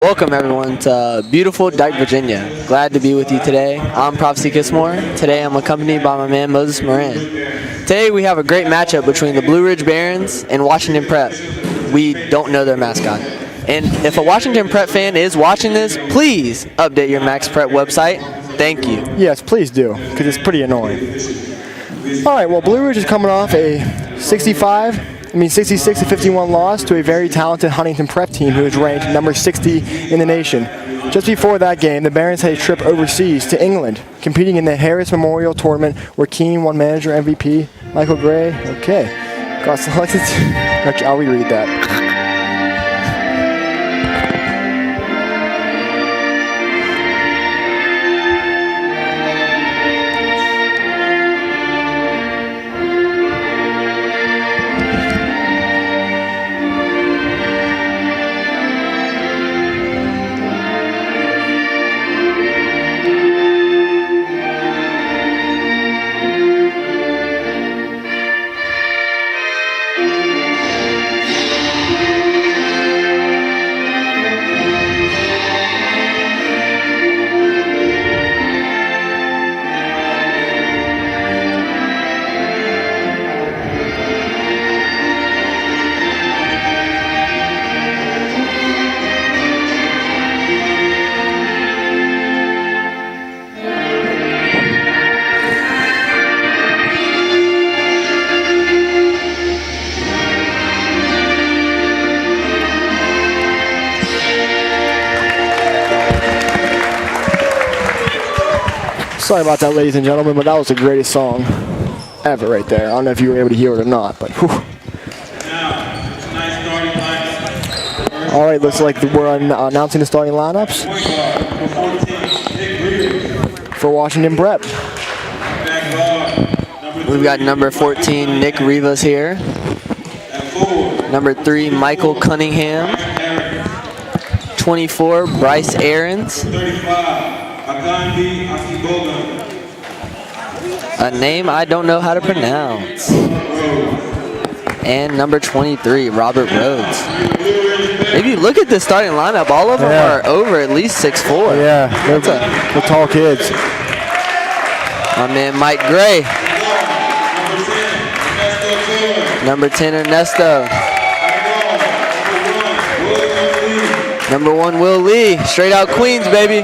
Welcome everyone to beautiful Dyke, Virginia. Glad to be with you today. I'm Prophecy Kissmore. Today I'm accompanied by my man Moses Moran. Today we have a great matchup between the Blue Ridge Barons and Washington Prep. We don't know their mascot. And if a Washington Prep fan is watching this, please update your Max Prep website. Thank you. Yes, please do, because it's pretty annoying. All right, well, Blue Ridge is coming off a 66-51 loss to a very talented Huntington Prep team who is ranked number 60 in the nation. Just before that game, the Barons had a trip overseas to England, competing in the Harris Memorial Tournament where Keene won manager MVP. Michael Gray, okay, got selected. Okay, I'll reread that. Sorry about that, ladies and gentlemen, but that was the greatest song ever right there. I don't know if you were able to hear it or not, but whew. All right, looks like we're announcing the starting lineups for Washington Prep. We've got number 14, Nick Rivas here. Number 3, Michael Cunningham. 24, Bryce Aarons. A name I don't know how to pronounce. And number 23, Robert Rhodes. If you look at the starting lineup, all of them are over at least 6'4". Yeah, they're tall kids. My man Mike Gray. Number 10, Ernesto. Number 1, Will Lee. Straight out Queens, baby.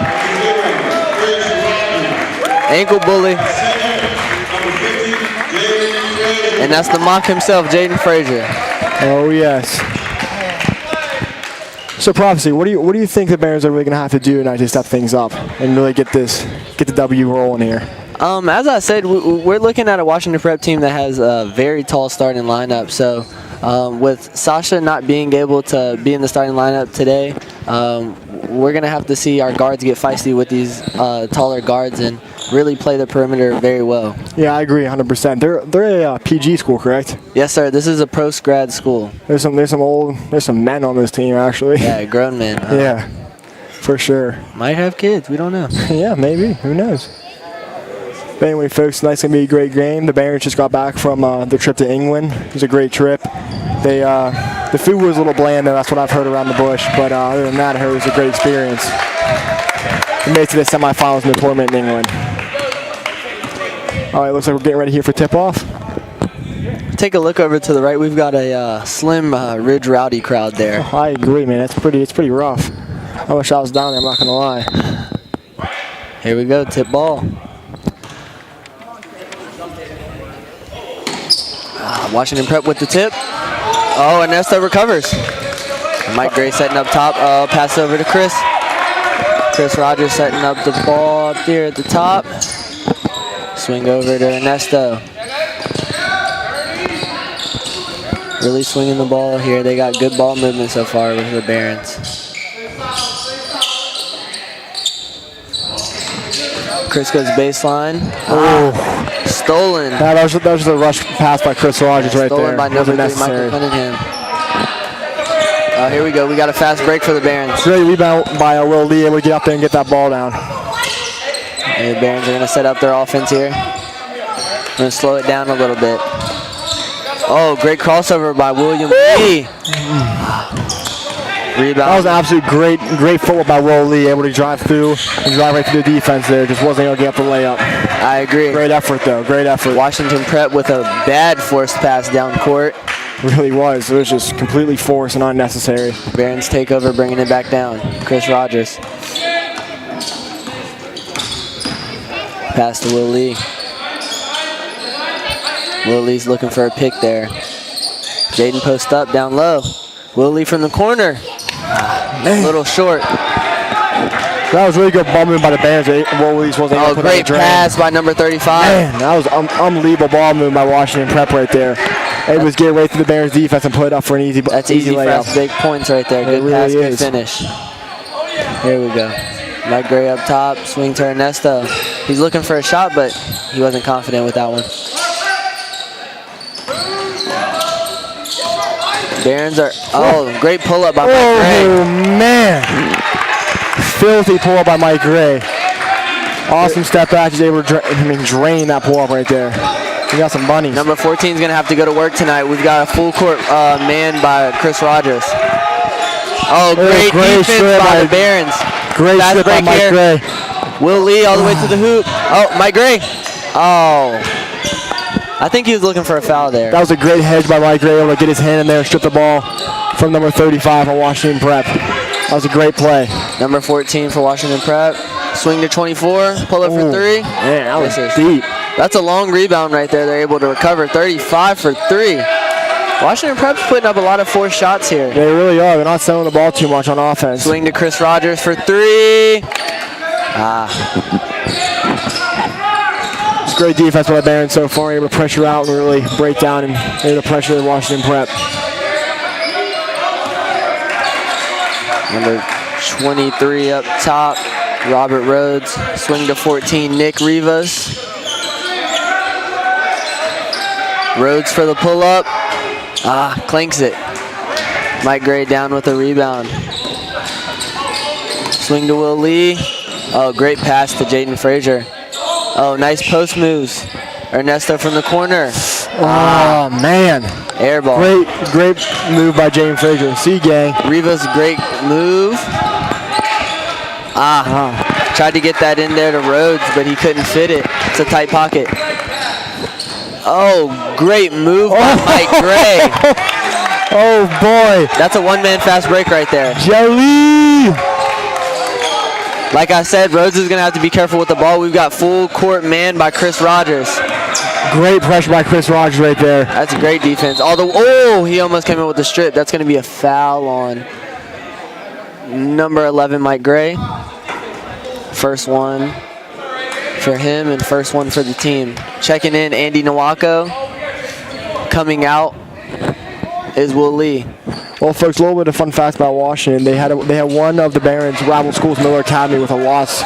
Ankle bully. And that's the mock himself, Jaden Frazier. Oh yes. So Prophecy, what do you think the Barons are really gonna have to do tonight to step things up and really get the W rolling here? As I said, we're looking at a Washington Prep team that has a very tall starting lineup. So with Sasha not being able to be in the starting lineup today, we're going to have to see our guards get feisty with these taller guards and really play the perimeter very well. Yeah, I agree 100%. They're a PG school, correct? Yes, sir. This is a post-grad school. There's some men on this team, actually. Yeah, grown men. Yeah, for sure. Might have kids. We don't know. Yeah, maybe. Who knows? But anyway, folks, tonight's going to be a great game. The Barons just got back from their trip to England. It was a great trip. The food was a little bland, though. That's what I've heard around the bush. But other than that, I heard it was a great experience. We made it to the semifinals in the tournament in England. All right, looks like we're getting ready here for tip-off. Take a look over to the right. We've got a slim Ridge Rowdy crowd there. Oh, I agree, man. It's pretty rough. I wish I was down there, I'm not going to lie. Here we go, tip ball. Washington Prep with the tip. Oh, Ernesto recovers. Mike Gray setting up top. Pass over to Chris. Chris Rogers setting up the ball up there at the top. Swing over to Ernesto. Really swinging the ball here. They got good ball movement so far with the Barons. Chris goes baseline. Oh. Stolen. That was a rush pass by Chris Rogers right there. Stolen by number 3, Michael Cunningham. Here we go. We got a fast break for the Barons. Great rebound by Will Lee, able to get up there and get that ball down. And the Barons are going to set up their offense here. I'm going to slow it down a little bit. Oh, great crossover by William Lee. Rebound. That was an absolute great football by Will Lee, able to drive through and drive right through the defense there. Just wasn't able to get up the layup. I agree. Great effort, though. Great effort. Washington Prep with a bad forced pass down court. Really was. It was just completely forced and unnecessary. Barons take over, bringing it back down. Chris Rogers. Pass to Will Lee. Will Lee's looking for a pick there. Jaden post up, down low. Will Lee from the corner. A little short. That was really good ball movement by the Barons. Will Lee wasn't able to put great on the drain. pass by number 35. Man, that was unbelievable ball movement by Washington Prep right there. It was get right through the Barons defense and put it up for an easy That's easy for layup. us. Big points right there. Good It pass, really good is. finish. Here we go. Mike Gray up top, swing to Ernesto. He's looking for a shot, but he wasn't confident with that one. Barons are, great pull-up by Mike Gray. Oh, man. Filthy pull-up by Mike Gray. Awesome step back. He's able to drain that pull-up right there. He got some bunnies. Number 14 is going to have to go to work tonight. We've got a full court man by Chris Rogers. Great defense by the Barons. Great Fast strip by break Mike here. Gray. Will Lee all the way to the hoop. Mike Gray. I think he was looking for a foul there. That was a great hedge by Mike Gray, able to get his hand in there and strip the ball from number 35 on Washington Prep. That was a great play. Number 14 for Washington Prep. Swing to 24. Pull up for three. Man, that was Misses. deep. That's a long rebound right there. They're able to recover 35 for three. Washington Prep's putting up a lot of forced shots here. They really are. They're not selling the ball too much on offense. Swing to Chris Rogers for three. It's great defense by the Barons so far. Able to pressure out and really break down and able to pressure the Washington Prep. Number 23 up top, Robert Rhodes. Swing to 14, Nick Rivas. Rhodes for the pull-up. Clinks it. Mike Gray down with a rebound. Swing to Will Lee. Great pass to Jaden Frazier. Nice post moves. Ernesto from the corner. Oh, man. Air ball. Great move by Jaden Frazier. See, gang. Rivas, great move. Tried to get that in there to Rhodes, but he couldn't fit it. It's a tight pocket. Great move by Mike Gray. Oh, boy. That's a one-man fast break right there. Jelly. Like I said, Rhodes is going to have to be careful with the ball. We've got full court man by Chris Rogers. Great pressure by Chris Rogers right there. That's a great defense. He almost came in with the strip. That's going to be a foul on number 11, Mike Gray. First one for him and first one for the team. Checking in, Andy Nawako. Coming out is Will Lee. Well, folks, a little bit of fun facts about Washington. They had one of the Barons rival schools, Miller Academy, with a loss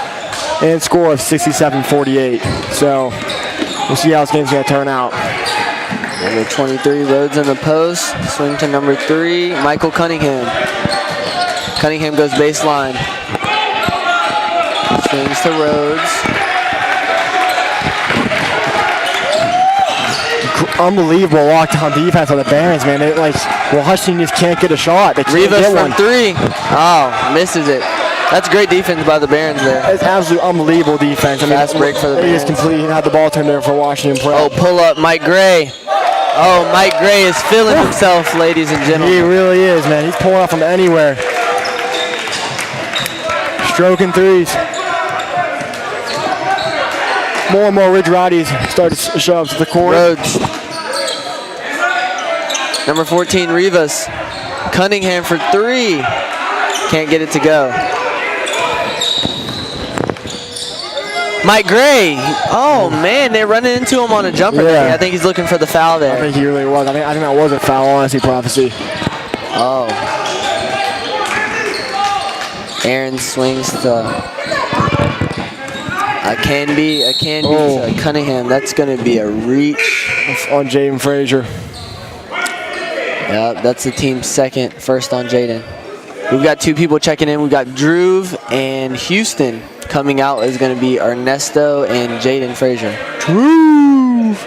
and score of 67-48. So we'll see how this game's going to turn out. Number 23, Rhodes in the post. Swing to number 3, Michael Cunningham. Cunningham goes baseline. Swings to Rhodes. Unbelievable lockdown defense on the Barons, man. Washington just can't get a shot. They can't Rivas get from one. 3. Misses it. That's great defense by the Barons there. It's absolutely unbelievable defense. Fast break for the They just Barons. completely had the ball turned there for Washington Prep. Pull up, Mike Gray. Mike Gray is feeling himself, ladies and He gentlemen. really is, man. He's pulling up from anywhere. Stroking threes. More and more Ridge Rowdies start to show up to the court. Rhodes. Number 14, Rivas. Cunningham for 3. Can't get it to go. Mike Gray. Man, they're running into him on a jumper there. Yeah. I think he's looking for the foul I there. think he really was. I think that was a foul, honestly, Prophecy. Aaron swings to a can be to Cunningham. That's going to be a reach. On Jaden Frazier. Yeah, that's the team's second, first on Jaden. We've got 2 people checking in. We've got Druve and Houston. Coming out is going to be Ernesto and Jaden Frazier. Druve.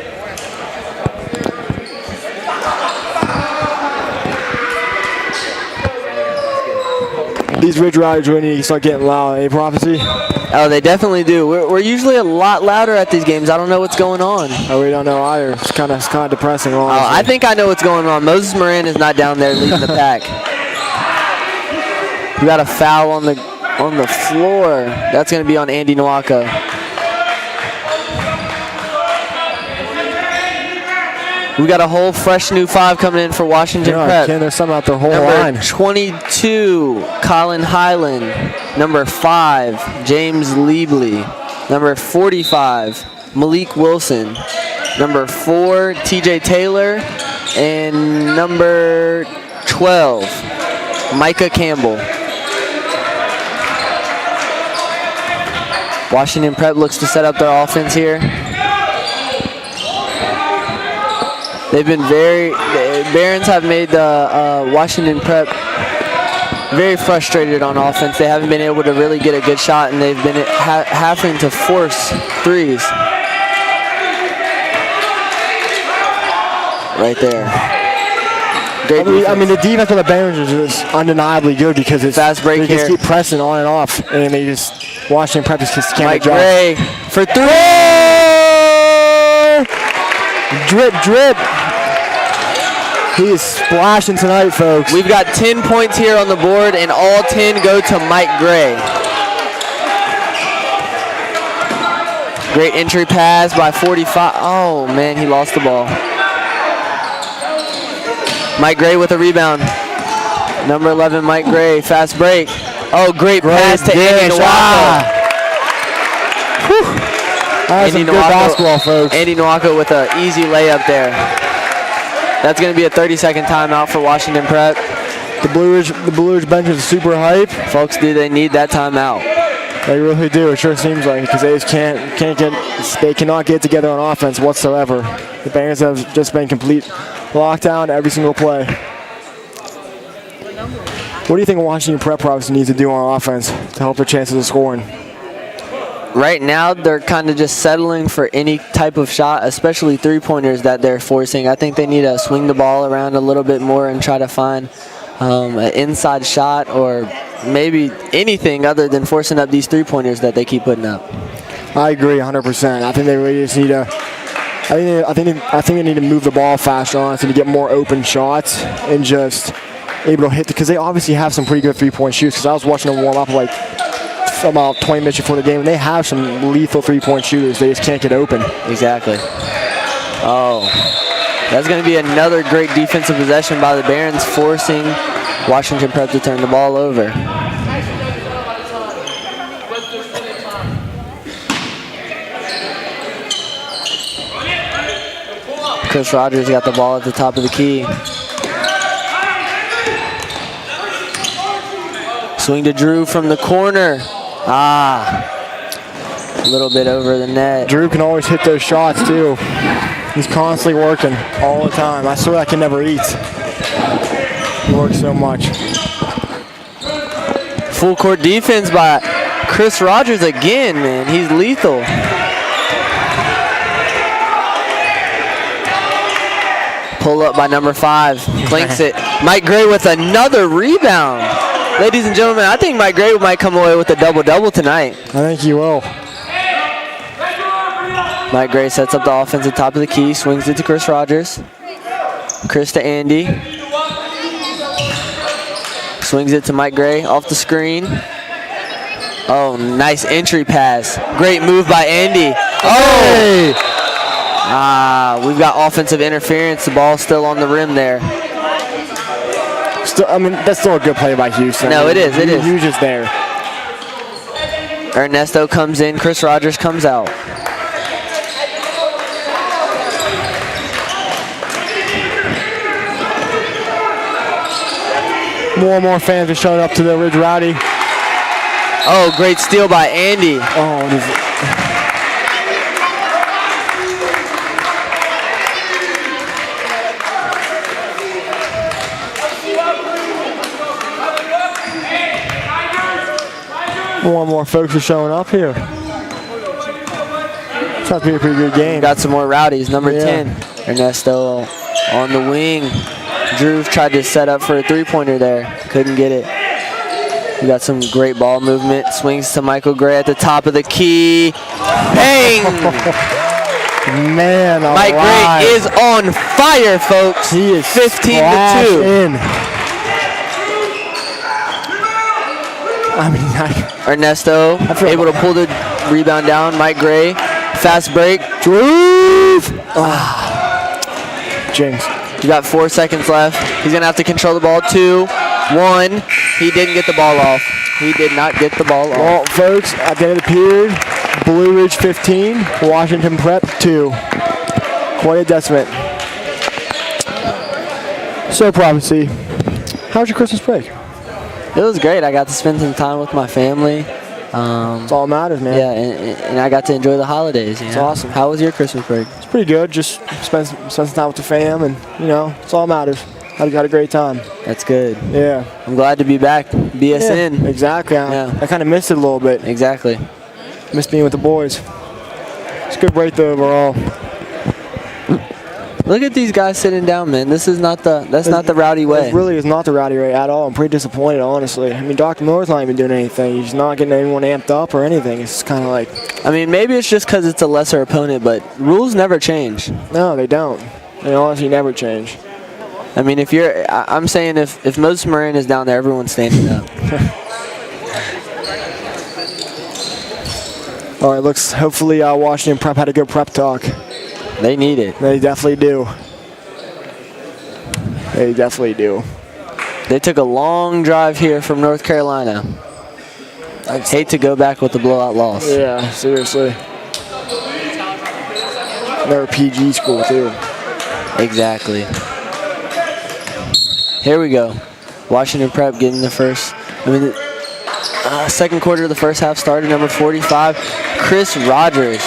these Ridge Riders really need to start getting loud, eh, Prophecy? Oh, they definitely do. We're usually a lot louder at these games. I don't know what's going on. Oh, we don't know either. It's kind of depressing, honestly. I think I know what's going on. Moses Moran is not down there leading the pack. We got a foul on the floor. That's going to be on Andy Nwaka. We got a whole fresh new 5 coming in for Washington Prep. Ken, there's some out their whole Number line. 22, Colin Highland. Number 5, James Liebley. Number 45, Malik Wilson. Number 4, TJ Taylor. And number 12, Micah Campbell. Washington Prep looks to set up their offense here. They've been Barons have made the Washington Prep very frustrated on offense. They haven't been able to really get a good shot, and they've been having to force threes. Right there. I mean, the defense of the Barons is just undeniably good because it's fast break they here. just keep pressing on and off, and they just Washington Prep just can't Mike adjust. Gray for 3. Drip, drip. He is splashing tonight, folks. We've got 10 points here on the board, and all 10 go to Mike Gray. Great entry pass by 45. Oh, man, he lost the ball. Mike Gray with a rebound. Number 11, Mike Gray, fast break. Oh, great pass to Andy Nwaka. That's some good basketball, folks. Andy Nwaka with an easy layup there. That's going to be a 30-second timeout for Washington Prep. The Blue Ridge bench is super hype. Folks, do they need that timeout? They really do. It sure seems like it because they just they cannot get together on offense whatsoever. The Barons have just been complete lockdown every single play. What do you think Washington Prep obviously needs to do on offense to help their chances of scoring? Right now, they're kind of just settling for any type of shot, especially three-pointers that they're forcing. I think they need to swing the ball around a little bit more and try to find an inside shot or maybe anything other than forcing up these three-pointers that they keep putting up. I agree 100%. I think they really just need to. I think they need to move the ball faster, honestly, to get more open shots and just able to hit because they obviously have some pretty good three-point shoots. Because I was watching them warm up like about 20 minutes before the game, and they have some lethal three-point shooters. They just can't get open. Exactly. Oh, that's going to be another great defensive possession by the Barons, forcing Washington Prep to turn the ball over. Chris Rogers got the ball at the top of the key. Swing to Drew from the corner. A little bit over the net. Drew can always hit those shots too. He's constantly working all the time. I swear I can never eat. He works so much. Full court defense by Chris Rogers again, man. He's lethal. Pull up by number 5. Clinks it. Mike Gray with another rebound. Ladies and gentlemen, I think Mike Gray might come away with a double-double tonight. I think he will. Mike Gray sets up the offense at the top of the key, swings it to Chris Rogers. Chris to Andy. Swings it to Mike Gray off the screen. Oh, nice entry pass. Great move by Andy. Oh! We've got offensive interference. The ball's still on the rim there. Still, I mean, that's still a good play by Houston. No, it is. It is. He was just there. Ernesto comes in. Chris Rogers comes out. More and more fans are showing up to the Ridge Rowdy. Oh, great steal by Andy. Oh, it is. More and more folks are showing up here. It's about to be a pretty good game. Got some more rowdies. Number 10, Ernesto on the wing. Drew tried to set up for a three-pointer there. Couldn't get it. We got some great ball movement. Swings to Michael Gray at the top of the key. Bang! Man, Mike Gray is on fire, folks. He is 15-2. in. I mean, Ernesto able to pull the rebound down. Mike Gray, fast break. Drew. Jinx. You got 4 seconds left. He's gonna have to control the ball. 2, 1. He didn't get the ball off. He did not get the ball off. Well, folks, at the end of the period, Blue Ridge 15, Washington Prep 2. Quite a decimate. So, Prophecy, how was your Christmas break? It was great. I got to spend some time with my family. That's all that matters, man. Yeah, and I got to enjoy the holidays. It's awesome. How was your Christmas break? It's pretty good. Just spend some time with the fam, and, you know, it's all that matters. Had a great time. That's good. Yeah. I'm glad to be back. BSN. Yeah, exactly. Yeah. I kind of missed it a little bit. Exactly. Missed being with the boys. It's a good break, though, overall. Look at these guys sitting down, man. This is not the rowdy way. It really is not the rowdy way at all. I'm pretty disappointed, honestly. I mean, Dr. Miller's not even doing anything. He's not getting anyone amped up or anything. It's kind of like... I mean, maybe it's just because it's a lesser opponent, but rules never change. No, they don't. They honestly never change. I mean, I'm saying if Moses Moran is down there, everyone's standing up. All right, hopefully Washington Prep had a good prep talk. They need it. They definitely do. They definitely do. They took a long drive here from North Carolina. I'd hate to go back with the blowout loss. Yeah, seriously. They're a PG school, too. Exactly. Here we go. Washington Prep getting the first. Second quarter of the first half started. Number 45, Chris Rogers.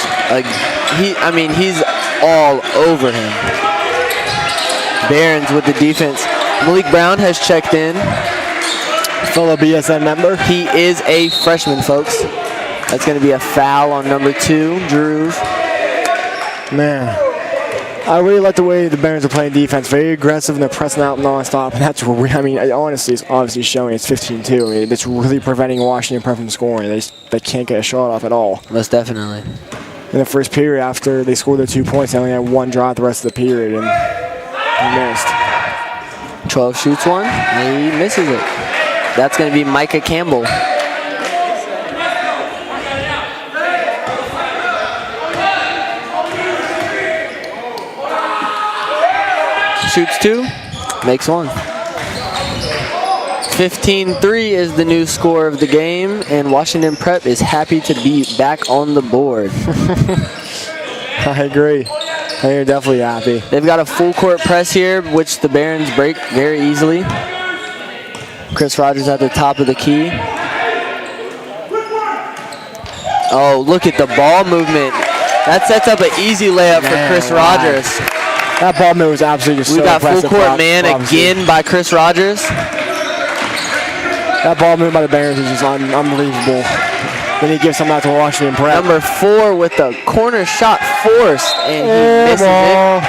He's all over him. Barons with the defense. Malik Brown has checked in. Fellow BSN member. He is a freshman, folks. That's going to be a foul on number 2, Drew. Man, I really like the way the Barons are playing defense. Very aggressive, and they're pressing out nonstop. And that's, honestly, it's obviously showing it's 15-2. I mean, it's really preventing Washington Prep from scoring. They can't get a shot off at all. Most definitely. In the first period, after they scored their 2 points, they only had 1 drive the rest of the period, and he missed. 12 shoots one, and he misses it. That's going to be Micah Campbell. Shoots 2, makes 1. 15-3 is the new score of the game, and Washington Prep is happy to be back on the board. I agree. They're definitely happy. They've got a full court press here, which the Barons break very easily. Chris Rogers at the top of the key. Oh, look at the ball movement. That sets up an easy layup for Chris Rogers. That ball movement was absolutely just so impressive. We got full court man obviously. Again by Chris Rogers. That ball movement by the Barons is just unbelievable. Then he gives some out to Washington Prep. Number 4 with the corner shot forced, and he misses it.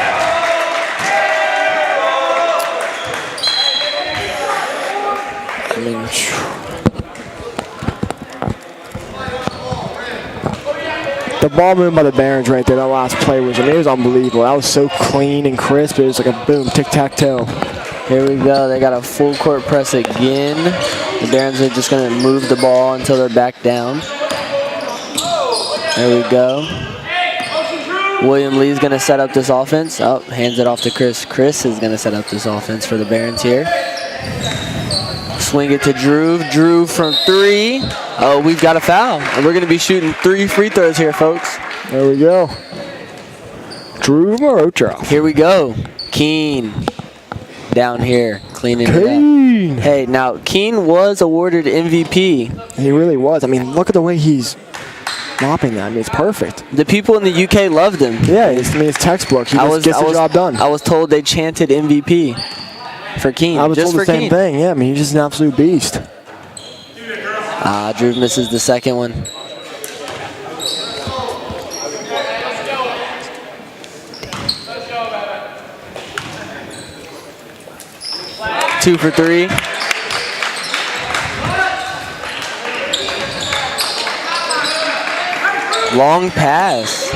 The ball movement by the Barons right there, that last play it was unbelievable. That was so clean and crisp. It was like a boom, tic-tac-toe. Here we go. They got a full court press again. The Barons are just going to move the ball until they're back down. There we go. William Lee's going to set up this offense. Oh, hands it off to Chris. Chris is going to set up this offense for the Barons here. Swing it to Drew. Drew from 3. Oh, we've got a foul. And we're going to be shooting 3 free throws here, folks. There we go. Drew Morocha. Here we go. Keene down here cleaning it up. Hey, now Keene was awarded MVP. He really was. I mean, look at the way he's mopping that. I mean, it's perfect. The people in the UK loved him. Yeah, it's textbook. He just gets the job done. I was told they chanted MVP for Keene. I was told the same thing. Yeah, I mean, he's just an absolute beast. Drew misses the second one. Two for 3. Long pass.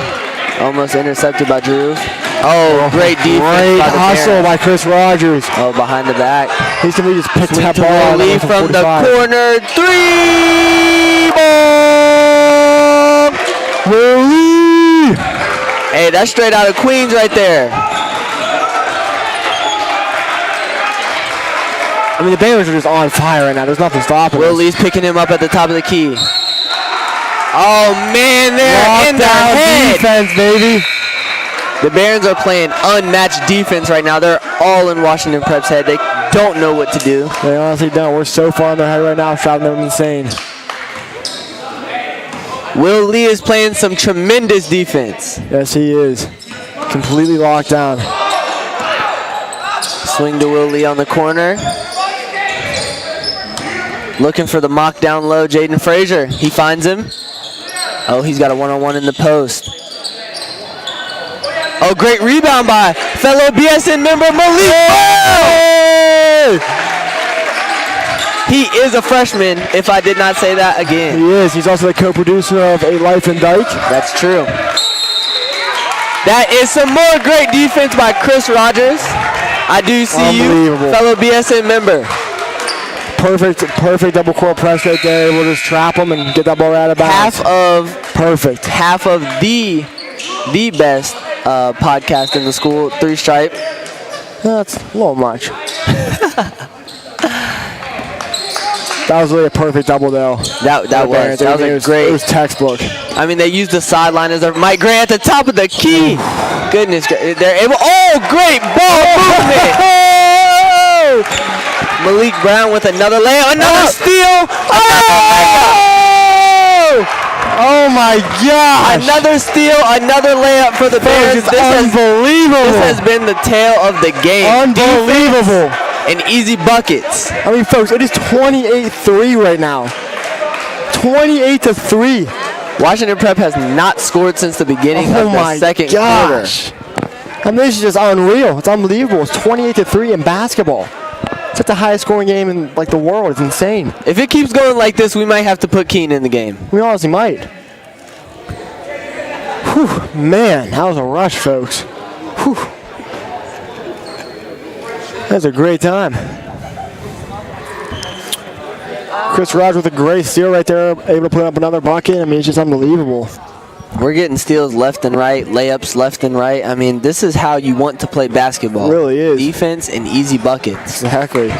Almost intercepted by Drew. Oh, great defense Great by the hustle Barons. by Chris Rogers. Oh, behind the back. He's going to just pick Swing that to ball Willie out from the 45. corner. 3 ball. Willie! Hey, that's straight out of Queens right there. I mean, the Bears are just on fire right now. There's nothing stopping us. Willie's picking him up at the top of the key. Oh, man, they're in their Lockdown head. defense, baby. The Barons are playing unmatched defense right now. They're all in Washington Prep's head. They don't know what to do. They honestly don't. We're so far in their head right now, it's driving them insane. Will Lee is playing some tremendous defense. Yes, he is. Completely locked down. Swing to Will Lee on the corner. Looking for the mock down low, Jaden Frazier. He finds him. Oh, he's got a one-on-one in the post. Oh, great rebound by fellow BSN member Malik. Oh! He is a freshman, if I did not say that again. He is. He's also the co-producer of A Life in Dyke. That's true. That is some more great defense by Chris Rogers. I do see you, fellow BSN member. Perfect double court press right there. We'll just trap him and get that ball out of bounds. Half of the best podcast in the school, 3 stripe. That's a little much. That was really a perfect double though. That was a great. It was textbook. I mean, they used the sideline as their Mike Gray at the top of the key. Goodness, they're able. Oh, great ball movement. Malik Brown with another layup, another steal. Oh my gosh! Another steal, another layup for the Bears. Unbelievable! This has been the tale of the game. Unbelievable! Defense and easy buckets. I mean, folks, it is 28-3 right now. 28-3. Washington Prep has not scored since the beginning of the second quarter. I mean, this is just unreal. It's unbelievable. It's 28-3 in basketball. It's like the highest scoring game in like the world. It's insane. If it keeps going like this, we might have to put Keene in the game. We honestly might. Whew, man, that was a rush, folks. Whew. That was a great time. Chris Rogers with a great steal right there, able to put up another bucket. I mean, it's just unbelievable. We're getting steals left and right, layups left and right. I mean, this is how you want to play basketball. It really is. Defense and easy buckets. Exactly.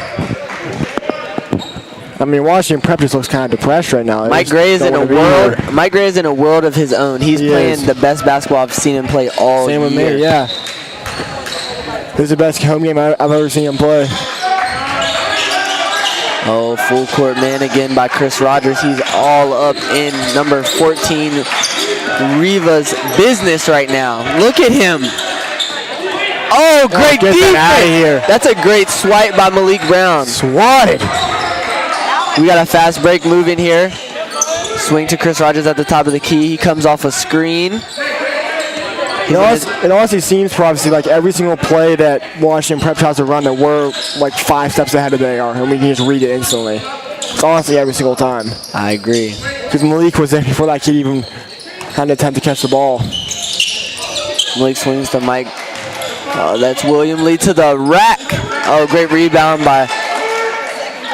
I mean, Washington Prep just looks kind of depressed right now. Mike Gray is in a world. Mike Gray is in a world of his own. He's playing the best basketball I've seen him play all year. Same with me, yeah. This is the best home game I've ever seen him play. Oh, full court man again by Chris Rogers. He's all up in number 14, Riva's business right now. Look at him. Oh, great defense. Out of here. That's a great swipe by Malik Brown. Swatted. We got a fast break move in here. Swing to Chris Rogers at the top of the key. He comes off a screen. It honestly seems obviously like every single play that Washington Prep tries to run that we're like 5 steps ahead of they are, and we can just read it instantly. It's honestly every single time. I agree. Because Malik was there before that kid even had an attempt to catch the ball. Malik swings to Mike. Oh, that's William Lee to the rack. Oh, great rebound by...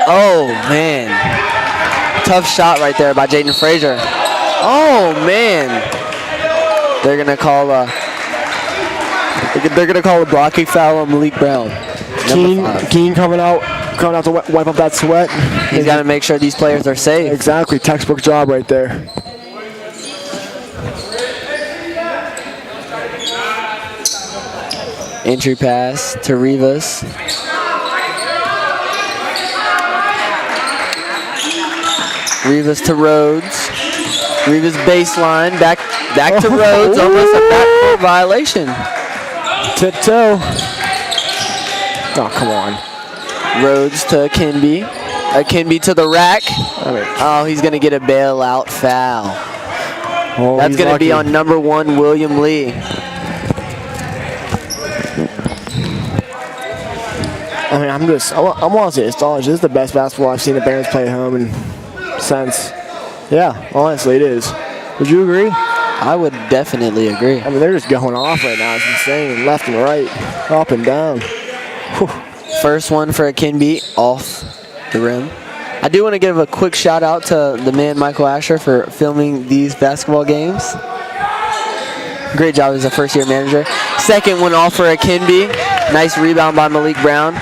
Oh, man. Tough shot right there by Jaden Frazier. Oh, man. They're going to call a blocking foul on Malik Brown. Keene coming out to wipe up that sweat. He's got to make sure these players are safe. Exactly. Textbook job right there. Entry pass to Rivas. Rivas to Rhodes. Rivas baseline. Back to Rhodes. Almost a backcourt violation. Tiptoe. Oh, come on. Rhodes to Kimby. Kimby to the rack. Oh, he's going to get a bailout foul. Oh, that's going to be on number 1, William Lee. I mean, I'm honestly astonished. This is the best basketball I've seen the Barons play at home since. Yeah, honestly, it is. Would you agree? I would definitely agree. I mean, they're just going off right now. It's insane. Left and right, up and down. Whew. First one for a Kinby off the rim. I do want to give a quick shout out to the man Michael Asher for filming these basketball games. Great job as a first-year manager. Second one off for a Kinby. Nice rebound by Malik Brown.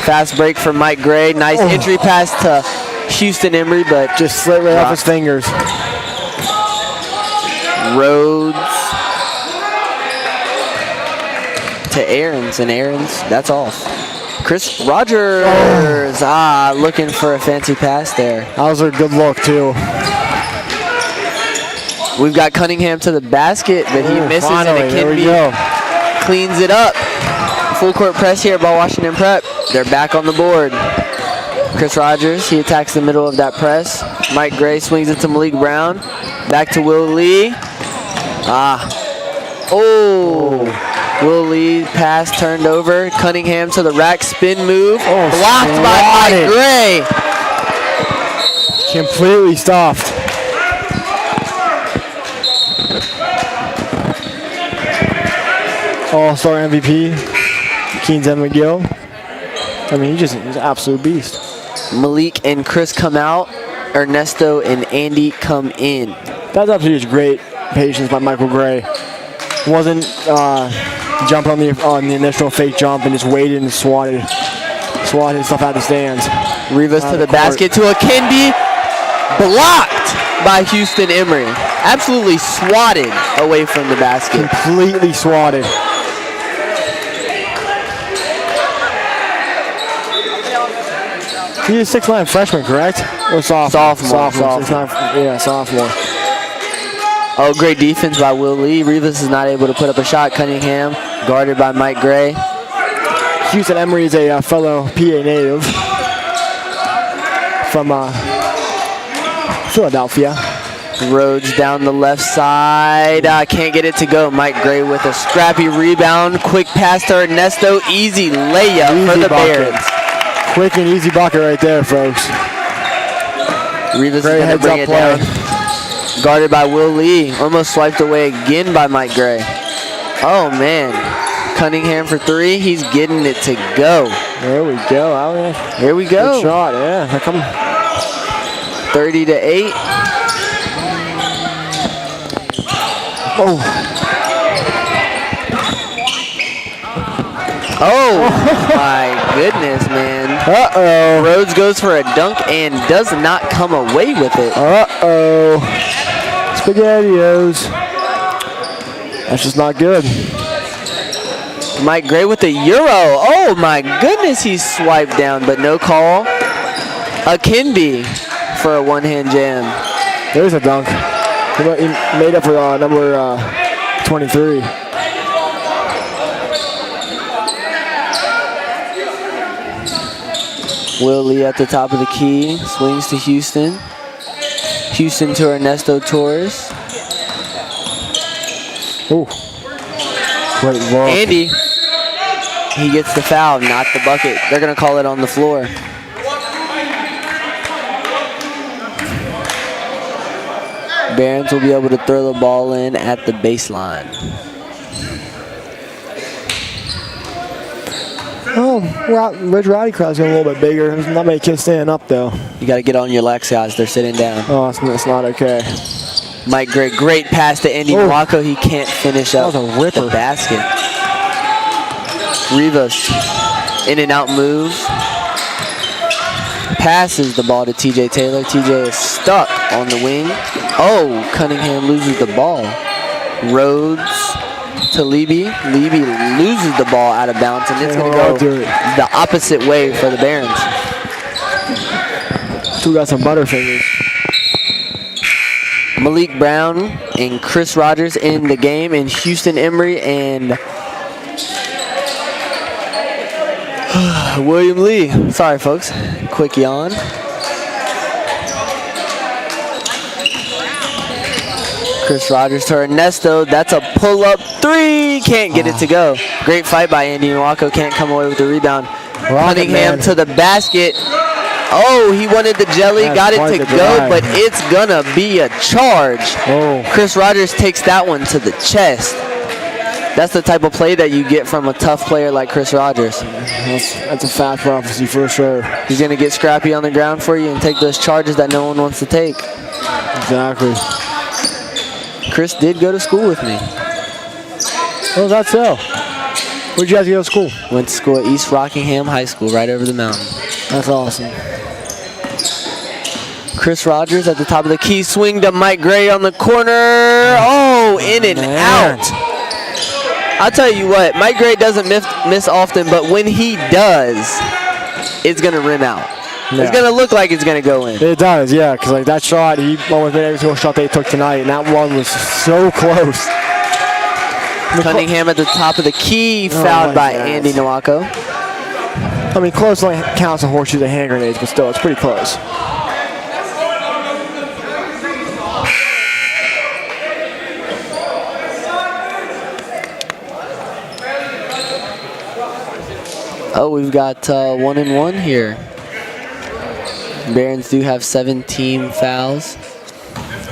Fast break from Mike Gray. Nice entry pass to Houston Emery, but just slid right off his fingers. Rhodes to Aarons, and Aarons, that's off. Chris Rogers, looking for a fancy pass there. That was a good look, too. We've got Cunningham to the basket, but he misses, finally, and there we Kinby go. cleans it up. Full court press here by Washington Prep. They're back on the board. Chris Rogers, he attacks the middle of that press. Mike Gray swings it to Malik Brown. Back to Will Lee. Will Lee pass turned over. Cunningham to the rack spin move. Blocked by Mike Gray. Completely stopped. All-star MVP, Keenan McGill. I mean, he's an absolute beast. Malik and Chris come out. Ernesto and Andy come in. That's absolutely just great patience by Michael Gray. Wasn't jumping on the initial fake jump and just waited and swatted his stuff out of the stands. Rivas to the basket to a Kinby. Blocked by Houston Emery. Absolutely swatted away from the basket. Completely swatted. He's a 6'9" freshman, correct? Or sophomore? Sophomore. 6'9", yeah, sophomore. Oh, great defense by Will Lee. Rivas is not able to put up a shot. Cunningham guarded by Mike Gray. Houston Emery is a fellow PA native from Philadelphia. Rhodes down the left side. Can't get it to go. Mike Gray with a scrappy rebound. Quick pass to Ernesto. Easy layup for the Barons. Quick and easy bucket right there, folks. Rivas is going to bring it down. Guarded by Will Lee. Almost swiped away again by Mike Gray. Oh, man. Cunningham for three. He's getting it to go. There we go. Here we go. Good shot, yeah. Here come 30-8. Oh, my goodness, man. Uh-oh. Rhodes goes for a dunk and does not come away with it. Uh-oh. SpaghettiOs. That's just not good. Mike Gray with the Euro. Oh, my goodness, he swiped down, but no call. A Kinby for a one-hand jam. There's a dunk. He made up for number 23. Will Lee at the top of the key. Swings to Houston. Houston to Ernesto Torres. Ooh. Great look. Andy. He gets the foul, not the bucket. They're going to call it on the floor. Barons will be able to throw the ball in at the baseline. Oh, Ridge Rowdy crowd's getting a little bit bigger. There's not many kids standing up, though. You got to get on your legs, guys. They're sitting down. Oh, it's not okay. Mike Gray, great pass to Andy Nwako. He can't finish up That was a ripper. the basket. Rivas, in and out move. Passes the ball to TJ Taylor. TJ is stuck on the wing. Oh, Cunningham loses the ball. Rhodes to Leby. Leby loses the ball out of bounds, and it's going to go the opposite way for the Barons. Still got some butterfingers. Malik Brown and Chris Rogers in the game, and Houston Emery and William Lee. Sorry, folks. Quick yawn. Chris Rogers to Ernesto. That's a pull-up three. Can't get it to go. Great fight by Andy Nwako. Can't come away with the rebound. Cunningham to the basket. Oh, he wanted the jelly, That's got it quite to the go, drive. but it's gonna be a charge. Oh. Chris Rogers takes that one to the chest. That's the type of play that you get from a tough player like Chris Rogers. That's a fat prophecy for sure. He's gonna get scrappy on the ground for you and take those charges that no one wants to take. Exactly. Chris did go to school with me. Oh, that's so. Where'd you guys go to school? Went to school at East Rockingham High School, right over the mountain. That's awesome. Chris Rogers at the top of the key, swing to Mike Gray on the corner. Oh, in and out. I'll tell you what, Mike Gray doesn't miss often, but when he does, it's going to rim out. Yeah. It's going to look like it's going to go in. It does, yeah, because like that shot, he almost made every single shot they took tonight, and that one was so close. Cunningham at the top of the key, fouled by Andy Nowako. I mean, close only counts a horseshoes and hand grenades, but still, it's pretty close. Oh, we've got 1-and-1 here. Barons do have 7 team fouls.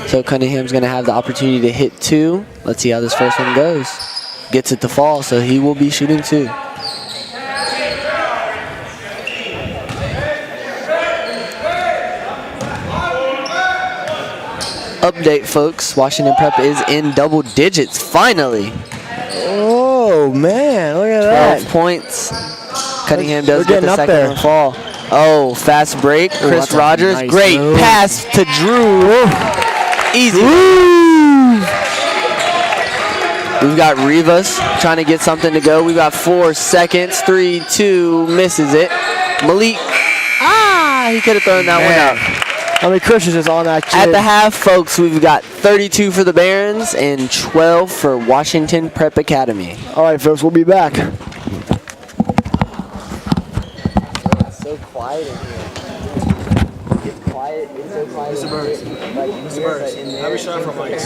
So Cunningham's going to have the opportunity to hit 2. Let's see how this first one goes. Gets it to fall, so he will be shooting 2. Update, folks. Washington Prep is in double digits, finally. Oh, man, look at 12 that. points. Cunningham does We're get the getting up second there. one fall. Oh, fast break. Chris that's a Rogers. nice Great move. pass to Drew. Easy. We've got Rivas trying to get something to go. We've got 4 seconds. 3, 2, misses it. Malik. He could have thrown that one out. I mean, Christian's just on that shit. At the half, folks, we've got 32 for the Barons and 12 for Washington Prep Academy. All right, folks, we'll be back. It's so quiet in here. It's quiet. It's so quiet. Mr. Burns, how do we shut off our mics?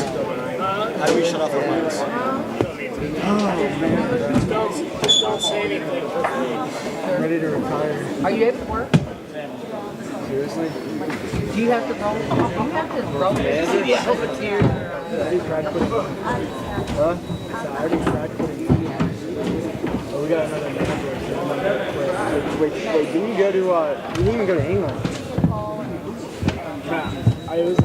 How do we shut off our mics? I'm ready to retire. Are you able to work? Seriously? Do you have to roll? You have to roll this over to your... Huh? I already tried putting it. Oh, we got another manager. Wait, didn't you go to, you didn't even go to England? Nah, I was,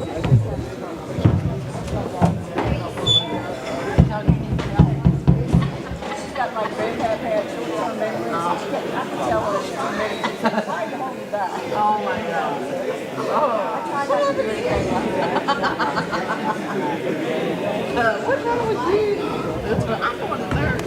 Oh my God. What's wrong with you? I'm going to learn.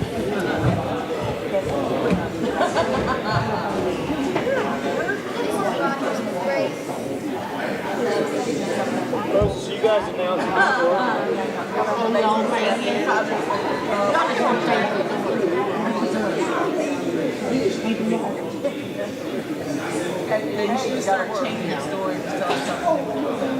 so you guys announced Then you should start changing the story and tell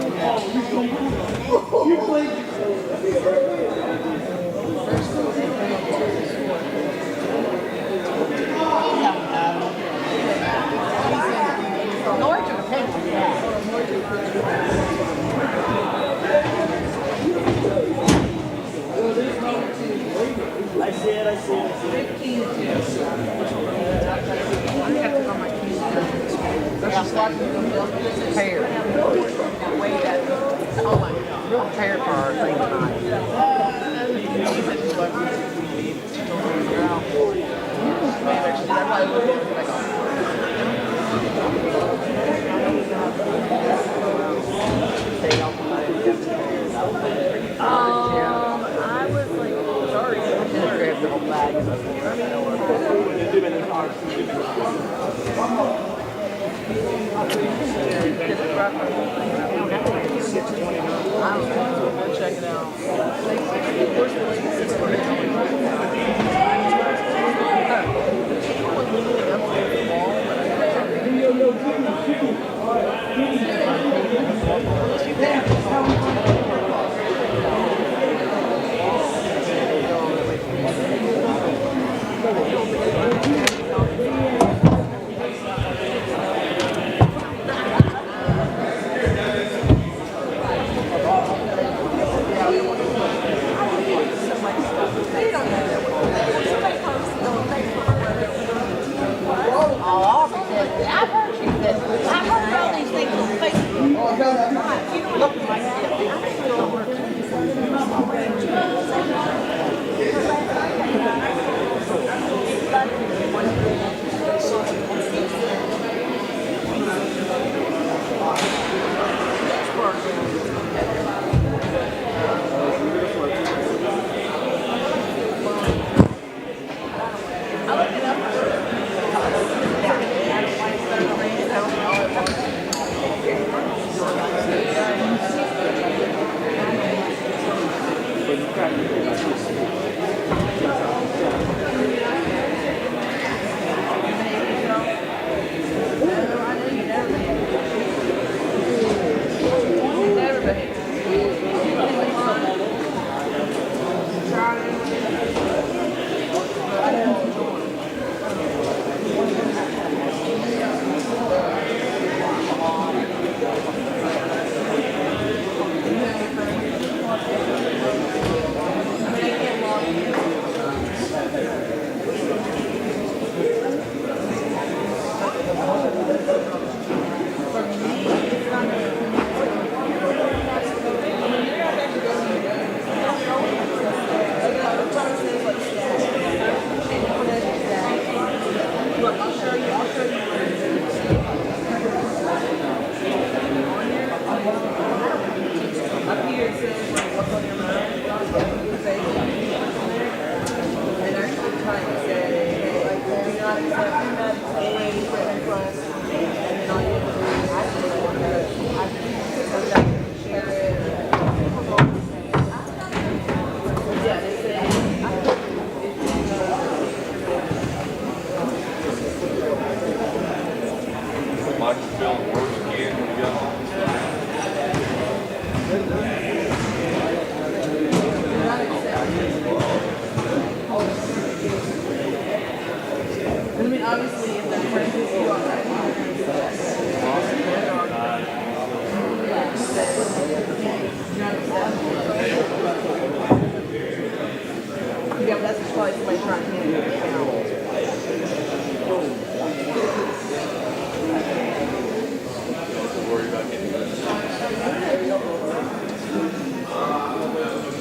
hair. Way that. Oh my God. Real hair for our thing I was like, sorry. I just grabbed the whole bag. Check it out.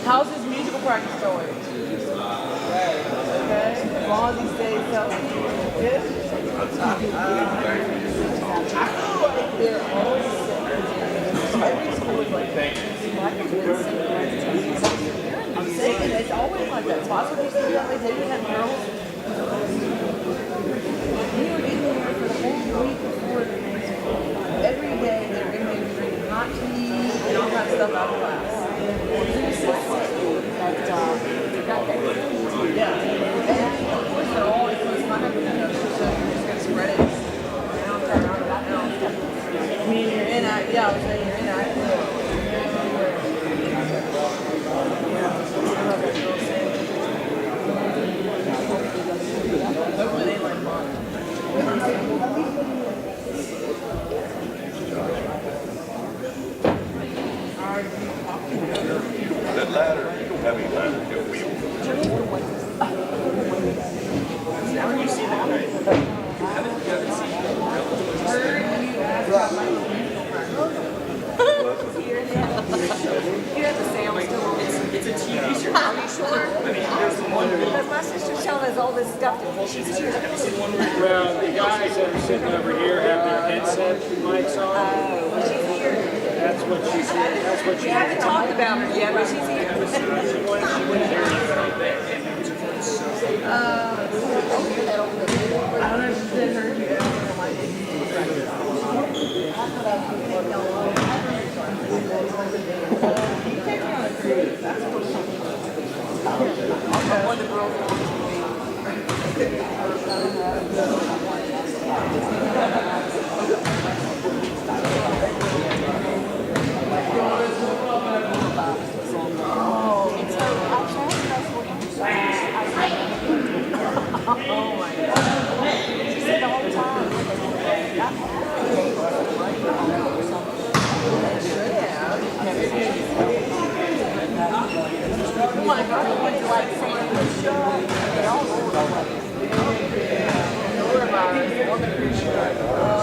How's his musical practice going? Okay. As long as he stays healthy. Good? I feel like they're always every school is like that. I'm saying it's always like that. Spots where you see that like they have girls. We were in there for the whole week before the next week. Every day they're in there drinking hot tea and all that stuff out of class. Yeah. And of course they're always close behind each other, so you're just going to spread it. I mean, you're in I was saying you're in hopefully they like mine. That ladder, you don't have any ladder, you have wheels. Now you see that, right? You have the sound still. It's a TV show. Are you sure? Because my sister's telling us all this stuff that she's here. Well, the guys that are sitting over here have their headset mics on. She's here. That's what she's here. That's what We she haven't talked about her yet, but she's here. I don't know if she said her. Oh my God, I went to like St. Lucia. They all rolled away.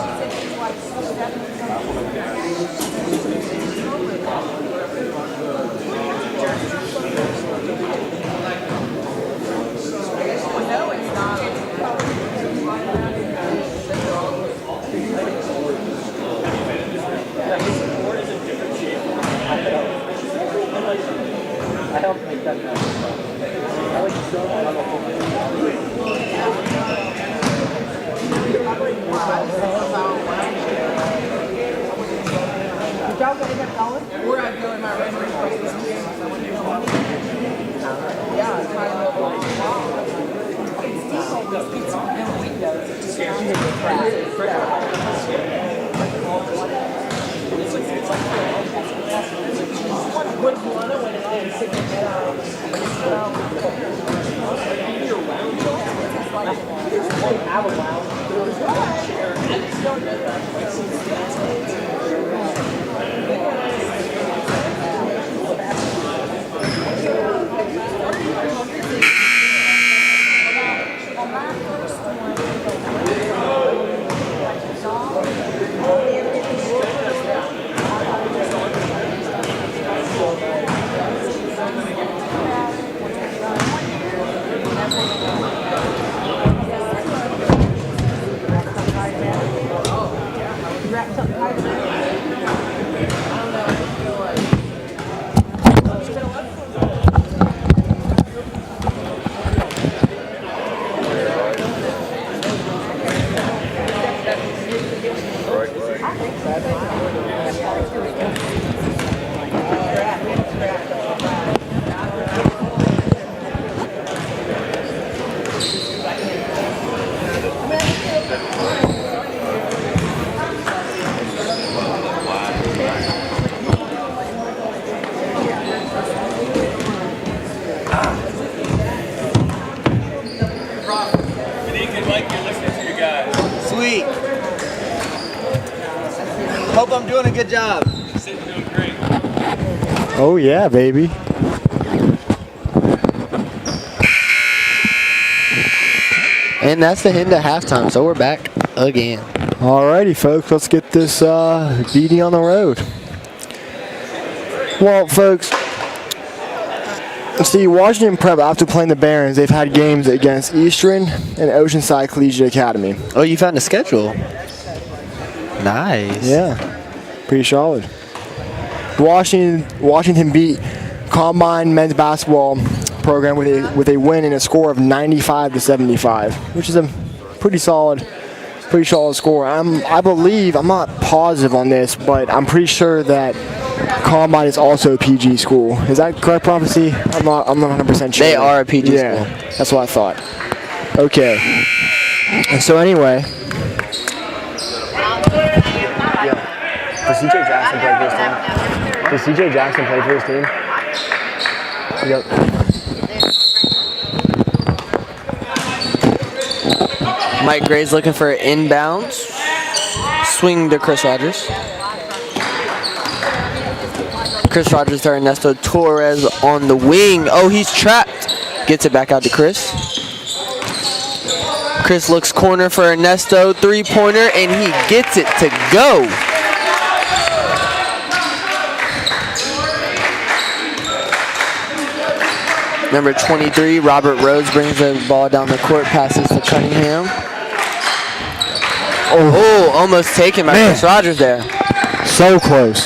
She said she's like 7. No, it's not. I don't think that matters. I like to show them how to hold it. Did y'all get it going? Where I go in my rendering process. Sweet. Hope I'm doing a good job. Oh yeah, baby. And that's the end of halftime, so we're back again. Alrighty, folks, let's get this BD on the road. Well, folks, see, Washington Prep, after playing the Barons, they've had games against Eastern and Oceanside Collegiate Academy. Oh, you found a schedule. Nice. Yeah, pretty solid. Washington beat Combine men's basketball program with a win and a score of 95-75, which is a pretty solid score. I believe, I'm not positive on this, but I'm pretty sure that Combine is also a PG school. Is that correct, Prophecy? I'm not 100% sure. They are a PG yeah, school. That's what I thought. Okay. And so anyway. Does CJ Jackson play for his team? Does CJ Jackson play for his team? Yep. Mike Gray's looking for inbounds. Swing to Chris Rogers. Chris Rogers to Ernesto Torres on the wing. Oh, he's trapped. Gets it back out to Chris. Chris looks corner for Ernesto. Three-pointer, and he gets it to go. Number 23, Robert Rhodes brings the ball down the court, passes to Cunningham. Oh, almost taken by Chris Rogers there. So close.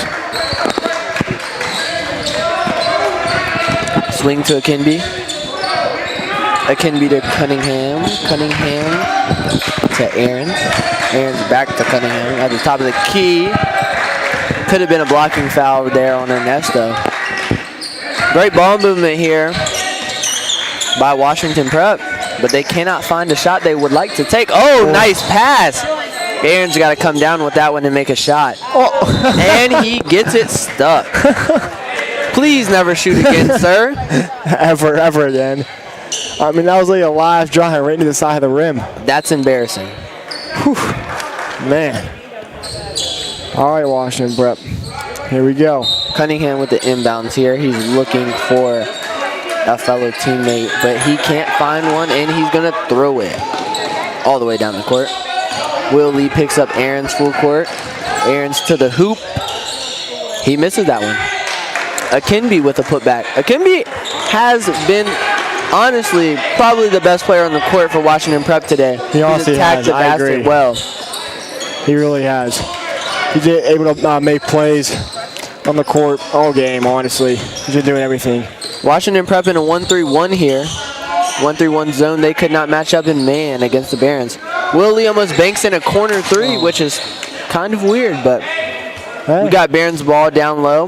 Swing to Akinbi. Akinbi to Cunningham. Cunningham to Aarons. Aarons back to Cunningham at the top of the key. Could have been a blocking foul there on Ernesto. Great ball movement here by Washington Prep, but they cannot find a shot they would like to take. Oh, nice pass. Aaron's got to come down with that one and make a shot. Oh. And he gets it stuck. Please never shoot again, sir. Ever again. I mean, that was like a live drive right into the side of the rim. That's embarrassing. Whew. Man. All right, Washington Prep. Here we go. Cunningham with the inbounds here. He's looking for a fellow teammate, but he can't find one, and he's going to throw it all the way down the court. Will Lee picks up Aaron's full court. Aaron's to the hoop. He misses that one. Akinbi with a putback. Akinbi has been, honestly, probably the best player on the court for Washington Prep today. He honestly He's attacked has. the I basket agree. well. He really has. He's able to make plays on the court all game, honestly. He's been doing everything. Washington Prep in a 1-3-1 here. 1-3-1 zone. They could not match up in man against the Barons. Will Lee almost banks in a corner three, which is kind of weird, but we got Barons ball down low.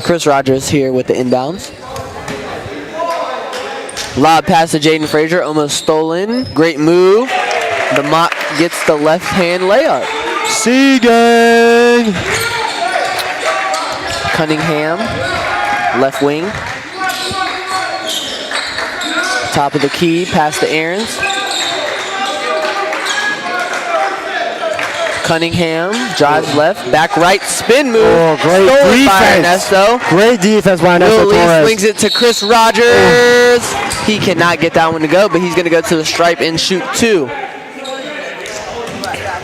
Chris Rogers here with the inbounds. Lob pass to Jaden Frazier, almost stolen. Great move. The Mock gets the left hand layup. Seagang. Cunningham, left wing. Top of the key, pass to Aarons. Cunningham drives left, back right, spin move. Oh, great Stolen by defense. Ernesto. Great defense by Ernesto Will Lee Torres. swings it to Chris Rogers. He cannot get that one to go, but he's going to go to the stripe and shoot 2.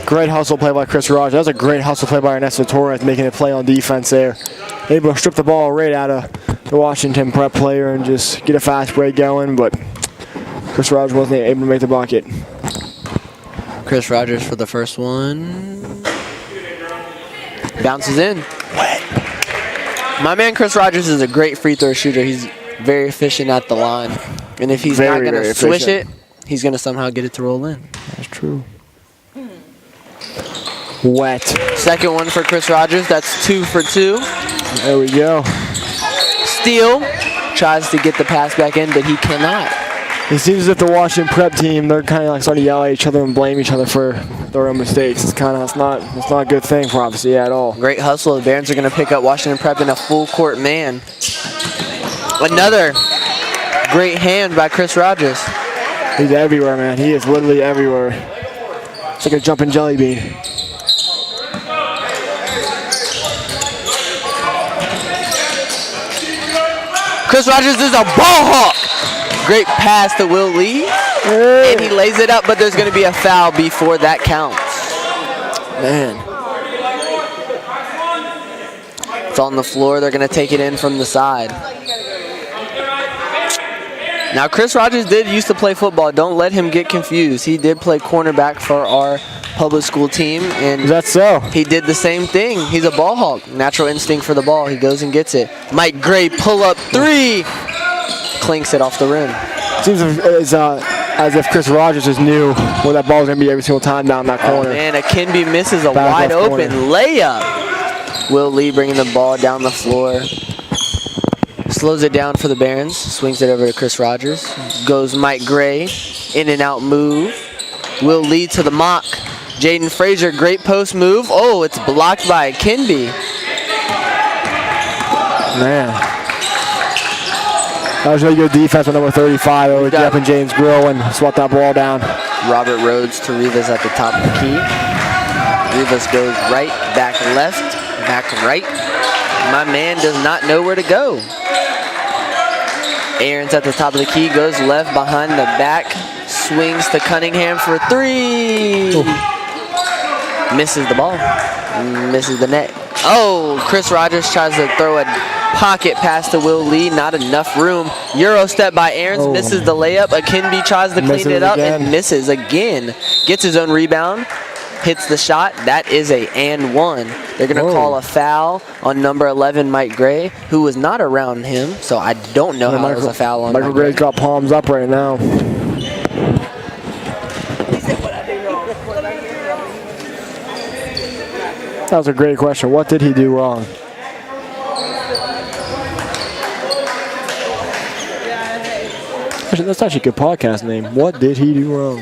Great hustle play by Chris Rogers. That was a great hustle play by Ernesto Torres, making a play on defense there. Able to strip the ball right out of the Washington prep player and just get a fast break going, but Chris Rogers wasn't able to make the bucket. Chris Rogers for the first one. Bounces in. My man Chris Rogers is a great free throw shooter. He's very efficient at the line. And if he's not Very, going to very swish it, efficient. he's going to somehow get it to roll in. That's true. Wet. Second one for Chris Rogers. That's 2 for 2. There we go. Steele tries to get the pass back in, but he cannot. It seems as if the Washington prep team, they're kind of like starting to yell at each other and blame each other for their own mistakes. It's not a good thing for obviously at all. Great hustle. The Barons are going to pick up Washington Prep in a full court man. Another great hand by Chris Rogers. He's everywhere, man. He is literally everywhere. It's like a jumping jelly bean. Chris Rogers is a ball hawk. Great pass to Will Lee. And he lays it up, but there's going to be a foul before that counts. Man. It's on the floor. They're going to take it in from the side. Now, Chris Rogers did used to play football. Don't let him get confused. He did play cornerback for our public school team. And Is that so? he did the same thing. He's a ball hawk. Natural instinct for the ball. He goes and gets it. Mike Gray pull up 3. Clinks it off the rim. Seems as if Chris Rogers is knew where that ball's going to be every single time down that corner. And Akinbi misses a Back wide left open corner. layup. Will Lee bringing the ball down the floor. Slows it down for the Barons. Swings it over to Chris Rogers. Goes Mike Gray. In and out move. Will Lee to the mock. Jaden Frazier, great post move. Oh, it's blocked by Akinbi. Man. That was really good defense with number 35. Over Jeff and James Grill and swat that ball down. Robert Rhodes to Rivas at the top of the key. Rivas goes right, back left, back right. My man does not know where to go. Aaron's at the top of the key, goes left behind the back, swings to Cunningham for 3. Ooh. Misses the ball, misses the net. Oh, Chris Rogers tries to throw a pocket pass to Will Lee, not enough room. Euro step by Aarons, misses the layup. Akinbi tries to clean it up and misses again. Gets his own rebound, hits the shot. That is a and 1. They're going to call a foul on number 11, Mike Gray, who was not around him, so I don't know how it was a foul on Michael Gray's got palms up right now. That was a great question. What did he do wrong? Actually, that's actually a good podcast name. What did he do wrong?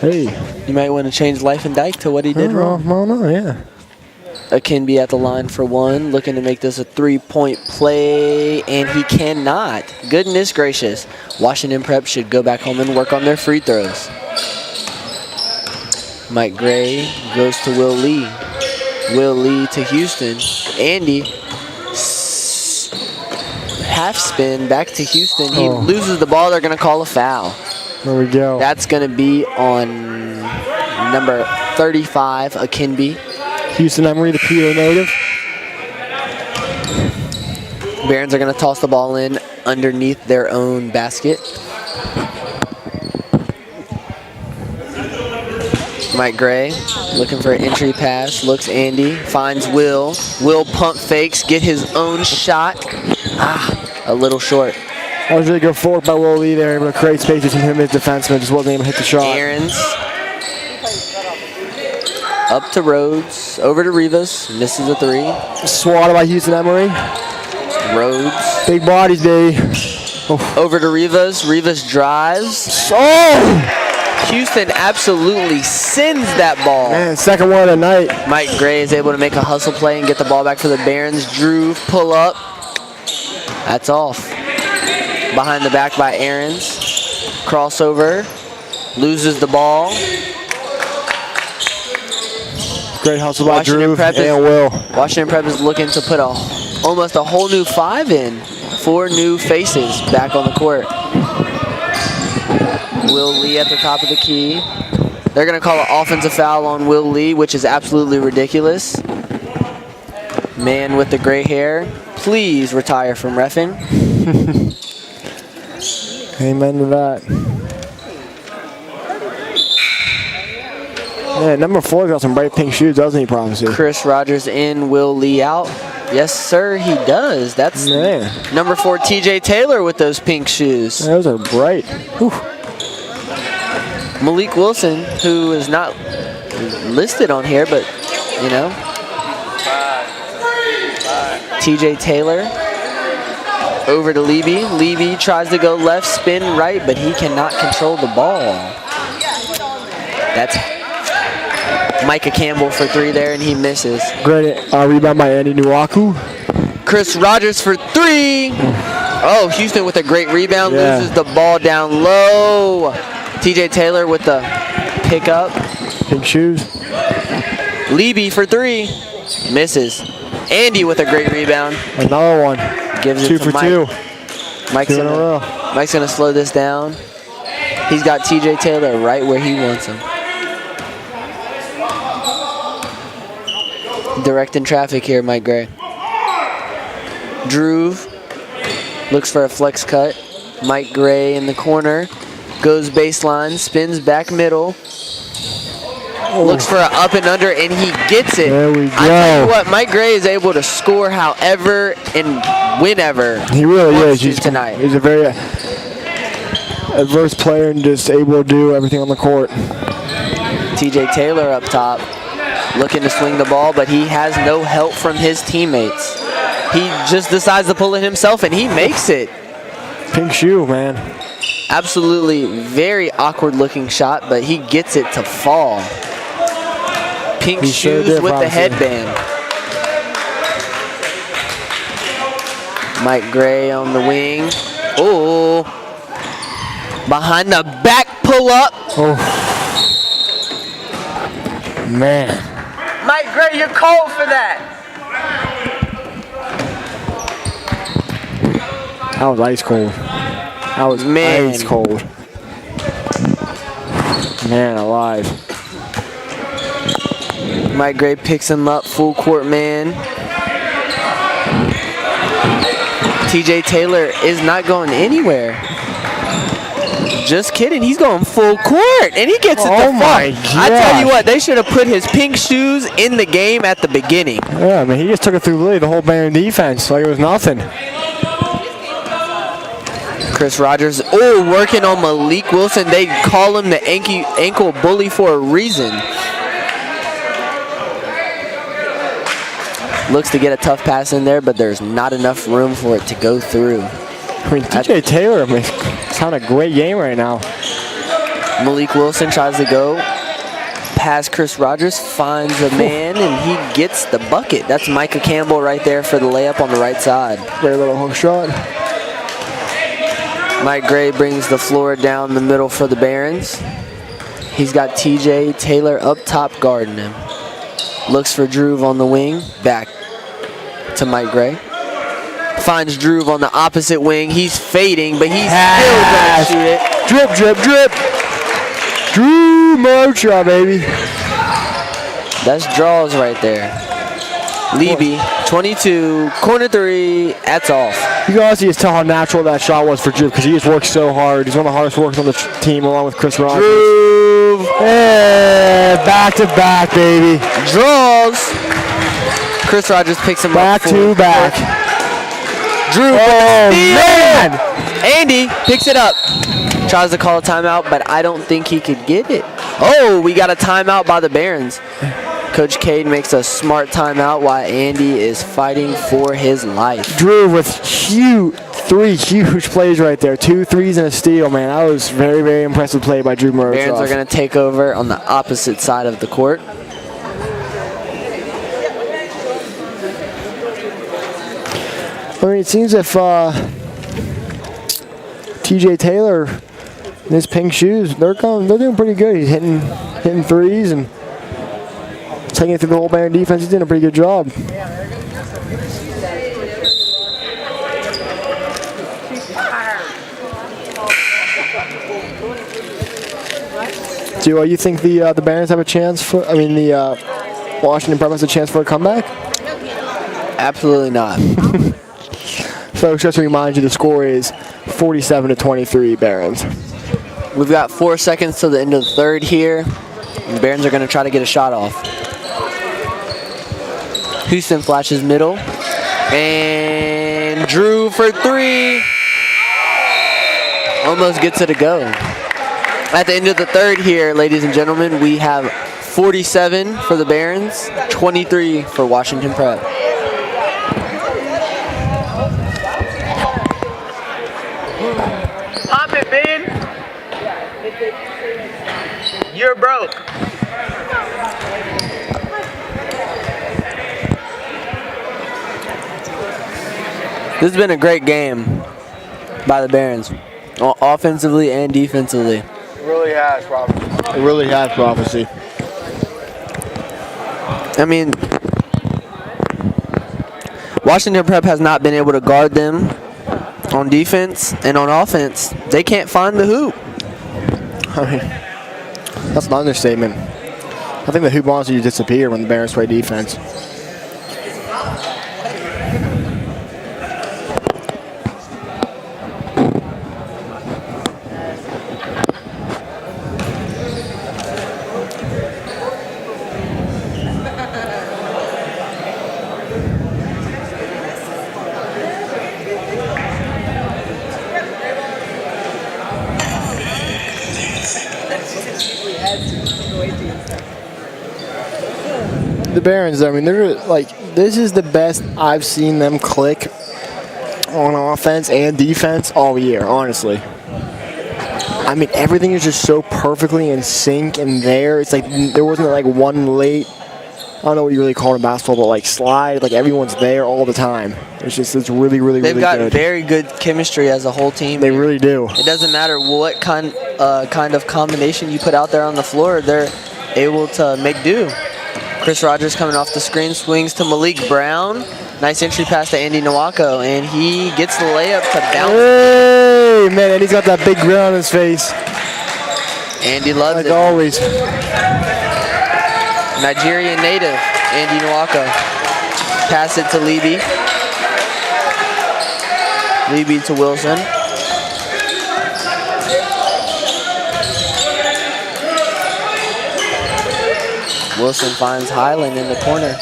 Hey. You might want to change Life and Dyke to what he did wrong. Well, no, yeah. Akinbi at the line for 1, looking to make this a 3-point play, and he cannot. Goodness gracious. Washington Prep should go back home and work on their free throws. Mike Gray goes to Will Lee. Will Lee to Houston. Andy, half spin back to Houston. He loses the ball. They're going to call a foul. There we go. That's going to be on number 35, Akinbi. Houston Emery, the PA native. Barons are going to toss the ball in underneath their own basket. Mike Gray looking for an entry pass, looks Andy, finds Will. Will pump fakes, get his own shot. A little short. That was really good forward by Will Lee there, able to create space between him and his defenseman, just wasn't able to hit the shot. Aarons. Up to Rhodes, over to Rivas, misses a 3. Swatted by Houston Emery. Rhodes. Big bodies, baby. Over to Rivas. Rivas drives. Oh! Houston absolutely sends that ball. Man, second one of the night. Mike Gray is able to make a hustle play and get the ball back for the Barons. Drew, pull up. That's off. Behind the back by Aarons. Crossover. Loses the ball. Great hustle by Washington Drew Prep and Will. Washington Prep is looking to put almost a whole new 5 in. 4 new faces back on the court. Will Lee at the top of the key. They're going to call an offensive foul on Will Lee, which is absolutely ridiculous. Man with the gray hair, please retire from reffing. Amen to that. Yeah, number 4 got some bright pink shoes, doesn't he, Prophecy? Chris Rogers in, Will Lee out. Yes, sir, he does. That's number 4, TJ Taylor with those pink shoes. Those are bright. Whew. Malik Wilson, who is not listed on here, but, you know. TJ Taylor over to Levy. Levy tries to go left, spin right, but he cannot control the ball. That's Micah Campbell for 3 there, and he misses. Great rebound by Andy Nwaku. Chris Rogers for 3. Oh, Houston with a great rebound, loses the ball down low. TJ Taylor with the pickup. Pink shoes. Levy for 3. Misses. Andy with a great rebound. Another one. Gives 2 it to for Mike. 2. Mike's 2 in a row. gonna slow this down. He's got TJ Taylor right where he wants him. Directing traffic here, Mike Gray. Drew looks for a flex cut. Mike Gray in the corner. Goes baseline, spins back middle. Looks for an up and under, and he gets it. There we go. I tell you what, Mike Gray is able to score however and whenever He really is. He's tonight. He's a very adverse player and just able to do everything on the court. TJ Taylor up top, looking to swing the ball, but he has no help from his teammates. He just decides to pull it himself, and he makes it. Pink shoe, man. Absolutely very awkward looking shot, but he gets it to fall. Pink shoes with the headband. Mike Gray on the wing. Oh, behind the back pull up. Oh, man. Mike Gray, you're cold for that. That was ice cold. That was ice cold. Man alive. Mike Gray picks him up, full court man. TJ Taylor is not going anywhere. Just kidding, he's going full court, and he gets it to fall. My God. I tell you what, they should have put his pink shoes in the game at the beginning. Yeah, I mean, he just took it through really the whole Baron defense like it was nothing. Chris Rogers, working on Malik Wilson. They call him the ankle bully for a reason. Looks to get a tough pass in there, but there's not enough room for it to go through. I mean, TJ Taylor, he's having a great game right now. Malik Wilson tries to go past Chris Rogers, finds a man, and he gets the bucket. That's Micah Campbell right there for the layup on the right side. Great little hook shot. Mike Gray brings the floor down the middle for the Barons. He's got TJ Taylor up top guarding him. Looks for Drew on the wing. Back to Mike Gray. Finds Drew on the opposite wing. He's fading, but he's still going to shoot it. Drip, drip, drip. Drew Mocha, baby. That's draws right there. Levy, 22, corner 3, that's off. You can honestly just tell how natural that shot was for Drew because he just worked so hard. He's one of the hardest workers on the team along with Chris Rogers. Drew. Yeah, back to back, baby. Draws. Chris Rogers picks him back up. Back to back. Drew. Oh, man. Andy picks it up. Tries to call a timeout, but I don't think he could get it. Oh, we got a timeout by the Barons. Coach Cade makes a smart timeout while Andy is fighting for his life. Drew with three huge plays right there. 2 threes and a steal, man. That was very, very impressive play by Drew Morotroff. Barons are going to take over on the opposite side of the court. I mean, it seems if TJ Taylor in his pink shoes, they're doing pretty good. He's hitting threes and taking it through the whole Baron defense. He's doing a pretty good job. Do you think the Barons have a chance for? I mean, the Washington Prep has a chance for a comeback? Absolutely not. Folks, just to remind you, the score is 47-23 Barons. We've got 4 seconds till the end of the third here. The Barons are going to try to get a shot off. Houston flashes middle. And Drew for 3. Almost gets it to go. At the end of the third here, ladies and gentlemen, we have 47 for the Barons, 23 for Washington Prep. Pop it, Ben. You're broke. This has been a great game by the Barons, offensively and defensively. It really has, Prophecy. It really has, Prophecy. I mean, Washington Prep has not been able to guard them on defense, and on offense, they can't find the hoop. I mean, that's an understatement. I think the hoop honestly disappeared when the Barons play defense. The Barons, I mean, they're like, this is the best I've seen them click on offense and defense all year, honestly. I mean, everything is just so perfectly in sync and there. It's like there wasn't like one late, I don't know what you really call it in basketball, but like slide. Like everyone's there all the time. It's really, really, They've really got good. very good chemistry as a whole team. They really do. It doesn't matter what kind of combination you put out there on the floor, they're able to make do. Chris Rogers coming off the screen, swings to Malik Brown. Nice entry pass to Andy Nwako, and he gets the layup to bounce. Hey, man, and he's got that big grin on his face. Andy loves Like it. always. Nigerian native, Andy Nwako. Pass it to Leby. Leby to Wilson. Wilson finds Highland in the corner.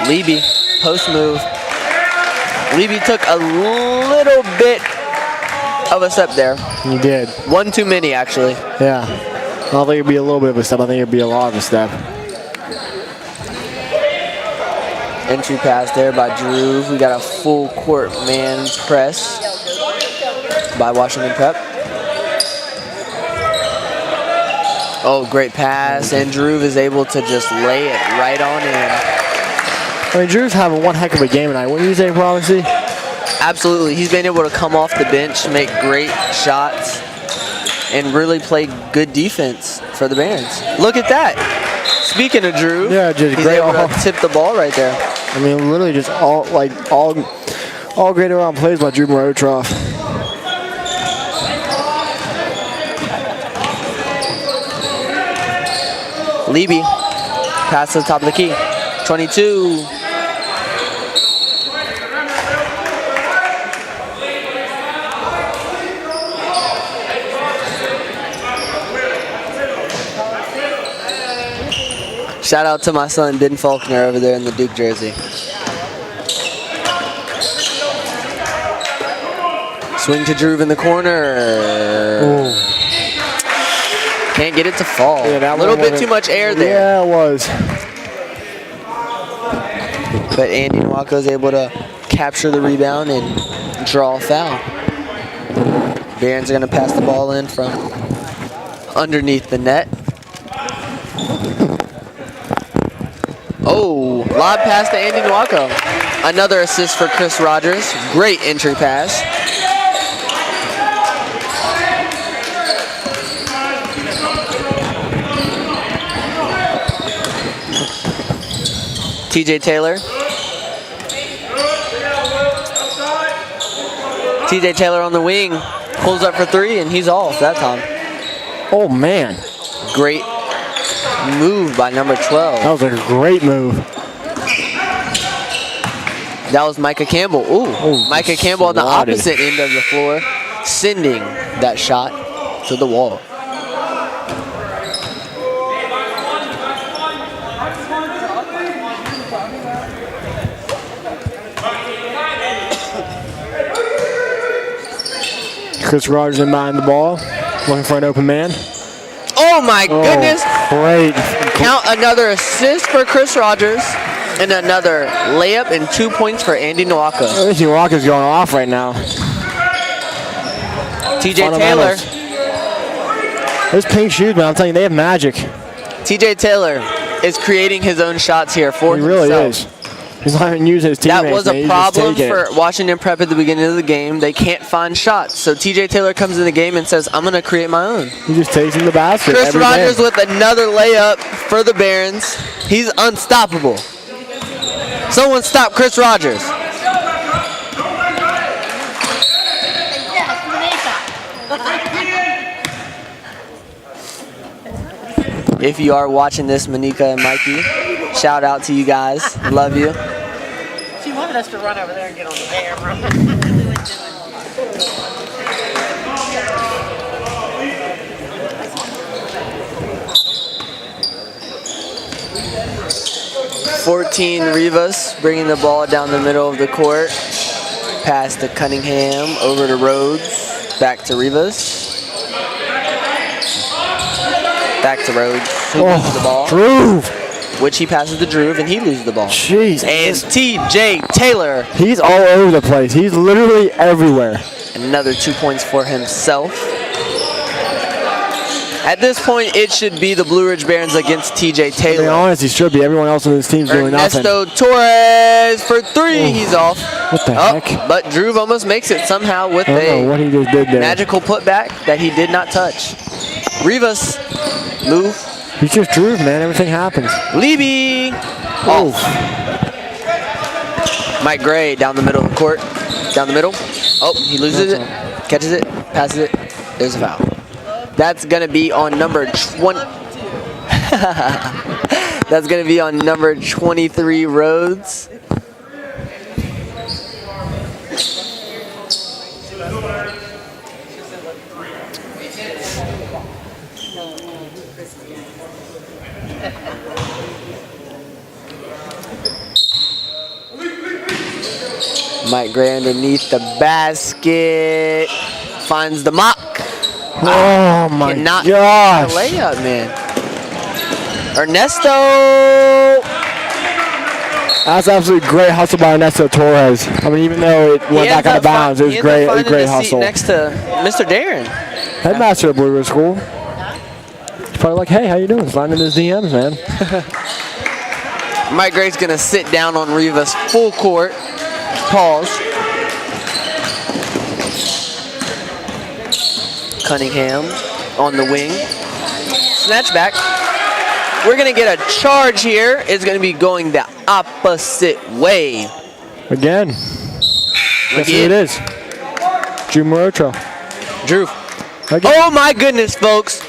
Leby, post move. Leby took a little bit of a step there. He did. One too many, actually. Yeah. I don't think it'd be a little bit of a step. I think it'd be a lot of a step. Entry pass there by Drew. We got a full court man press by Washington Prep. Oh, great pass, and Drew is able to just lay it right on in. I mean, Drew's having one heck of a game tonight. Wouldn't you say, Prophecy? Absolutely. He's been able to come off the bench, make great shots, and really play good defense for the Barons. Look at that. Speaking of Drew, Yeah, just he's great able off. to tip the ball right there. I mean, literally just all great around plays by Drew Morotroff. Leby, pass to the top of the key. 22. Shout out to my son, Ben Faulkner, over there in the Duke jersey. Swing to Drew in the corner. Can't get it to fall. Yeah, that a little one bit wasn't- too much air there. Yeah, it was. But Andy Nwako is able to capture the rebound and draw a foul. Barons are going to pass the ball in from underneath the net. Oh, lob pass to Andy Nwako. Another assist for Chris Rogers. Great entry pass. TJ Taylor. TJ Taylor on the wing. Pulls up for three, and he's off that time. Oh, man. Great move by number 12. That was a great move. That was Micah Campbell. Ooh, Micah Campbell on the swatted. opposite end of the floor, sending that shot to the wall. Chris Rogers in behind the ball, looking for an open man. Oh my goodness! Great. Count another assist for Chris Rogers and another layup and 2 points for Andy Nwako. Andy Nwaka's going off right now. TJ Taylor. Those pink shoes, man, I'm telling you, they have magic. TJ Taylor is creating his own shots here for He himself. really is. He's not even using his teammates. That was man. a He's just problem taking it. for Washington Prep at the beginning of the game. They can't find shots. So TJ Taylor comes in the game and says, I'm going to create my own. He just takes in the basket. Chris every Rogers game. with another layup for the Barons. He's unstoppable. Someone stop Chris Rogers. If you are watching this, Manika and Mikey, shout out to you guys. Love you. She wanted us to run over there and get on the camera. 14 Rivas bringing the ball down the middle of the court. Pass to Cunningham, over to Rhodes, back to Rivas. Back to Rhodes, who loses the ball. Drew. Which he passes to Drew, and he loses the ball. Jeez. And TJ Taylor. He's all over the place. He's literally everywhere. Another 2 points for himself. At this point, it should be the Blue Ridge Barons against TJ To be Taylor. honest, he should be. Everyone else on this team's doing nothing. Ernesto Torres for three. He's off. What the heck? But Drew almost makes it somehow with I don't know a what he just did there. magical putback that he did not touch. Rivas, move. He's just Drew, man. Everything happens. Levy, off. Mike Gray down the middle of the court. Down the middle. Oh, he loses it. Catches it. Passes it. There's a foul. That's going to be on number 20. That's going to be on number 23, Rhodes. Mike Gray underneath the basket. Finds the mock. Oh my Cannot gosh. layup, man. Ernesto. That's absolutely great hustle by Ernesto Torres. I mean, even though it went back out of bounds, it was great. It was a great hustle. Next to Mr. Darren. Headmaster of Blue Ridge School. He's probably like, hey, how you doing? Sliding in his DMs, man. Mike Gray's gonna sit down on Rivas full court. Pause. Cunningham on the wing. Snatch back. We're gonna get a charge here. It's gonna be going the opposite way. Again. Guess who it is? Drew Morocho. Drew. Again. Oh my goodness, folks.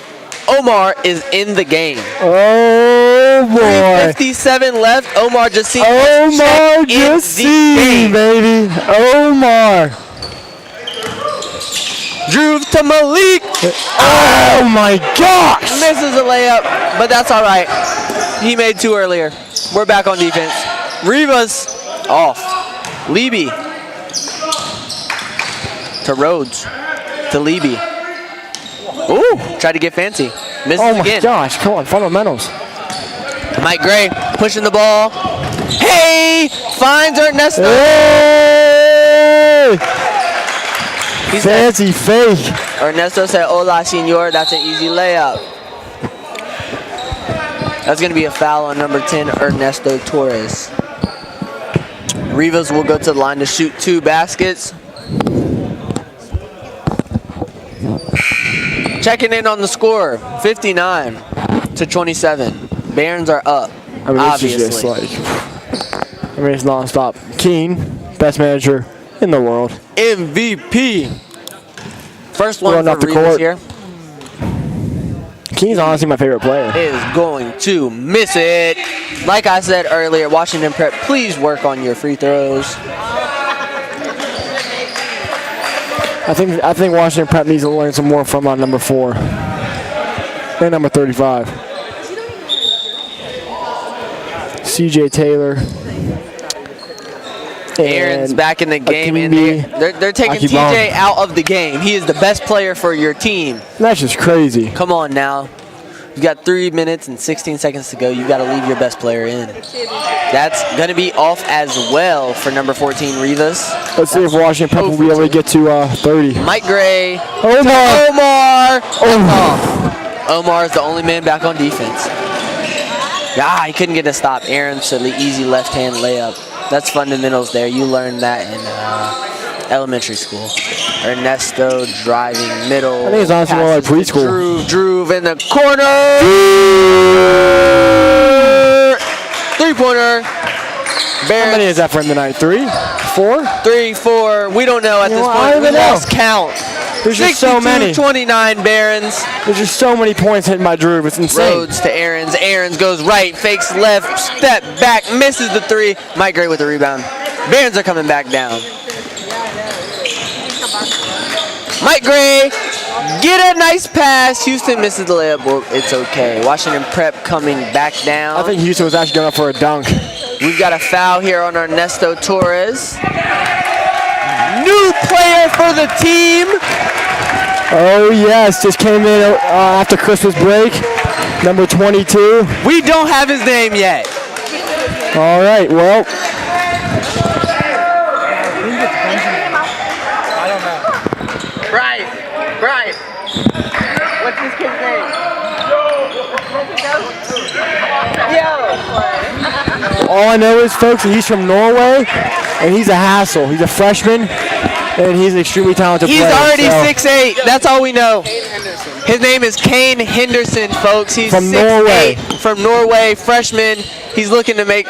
Omar is in the game. Oh boy. 57 left. Omar Jassim. Omar Jassim, baby. Omar. Drew to Malik. Oh my gosh. Misses a layup, but that's all right. He made two earlier. We're back on defense. Rivas off. Leby to Rhodes to Leby. Ooh, tried to get fancy. Misses Oh my again. gosh. Come on, fundamentals. Mike Gray pushing the ball. Hey! Finds Ernesto. Hey! He said, Fancy fake. Ernesto said, hola, senor. That's an easy layup. That's going to be a foul on number 10, Ernesto Torres. Rivas will go to the line to shoot 2 baskets. Checking in on the score, 59-27. Barons are up, I mean, obviously. it's just like, it's nonstop. Keen, best manager in the world. MVP. First one Running for off the Rivas court. here Keen's honestly my favorite player. is going to miss it. Like I said earlier, Washington Prep, please work on your free throws. I think Washington Prep needs to learn some more from number 4 and number 35. CJ Taylor. Aaron's and back in the game, and Akimbi. they're taking Akibon. TJ out of the game. He is the best player for your team. That's just crazy. Come on now. You've got 3 minutes and 16 seconds to go. You've got to leave your best player in. That's going to be off as well for number 14, Rivas. Let's see if Washington Prep will be able to get to 30. Mike Gray. Omar! Omar. Oh. Omar is the only man back on defense. He couldn't get a stop. Aaron's an easy left-hand layup. That's fundamentals there. You learned that in elementary school. Ernesto driving middle. I think it's honestly more like passes to preschool. Drew in the corner. 3-pointer. How Barons. many is that for him tonight? 3? 4? 3, 4. We don't know at You this know, I point. don't We even know. lost count. There's just so many. 29 Barons. There's just so many points hitting by Drew. It's insane. Rhodes to Aaron's. Aaron's goes right, fakes left, step back, misses the 3. Mike Gray with the rebound. Barons are coming back down. Mike Gray, get a nice pass. Houston misses the layup. Well, it's okay. Washington Prep coming back down. I think Houston was actually going up for a dunk. We've got a foul here on Ernesto Torres. New player for the team. Oh, yes. Just came in after Christmas break. Number 22. We don't have his name yet. All right, well. Brian. What's this kid's name? All I know is, folks, that he's from Norway, and he's a hassle. He's a freshman, and he's an extremely talented He's player. already so. 6'8". That's all we know. His name is Kane Henderson, folks. He's From 6'8", Norway. From Norway, freshman. He's looking to make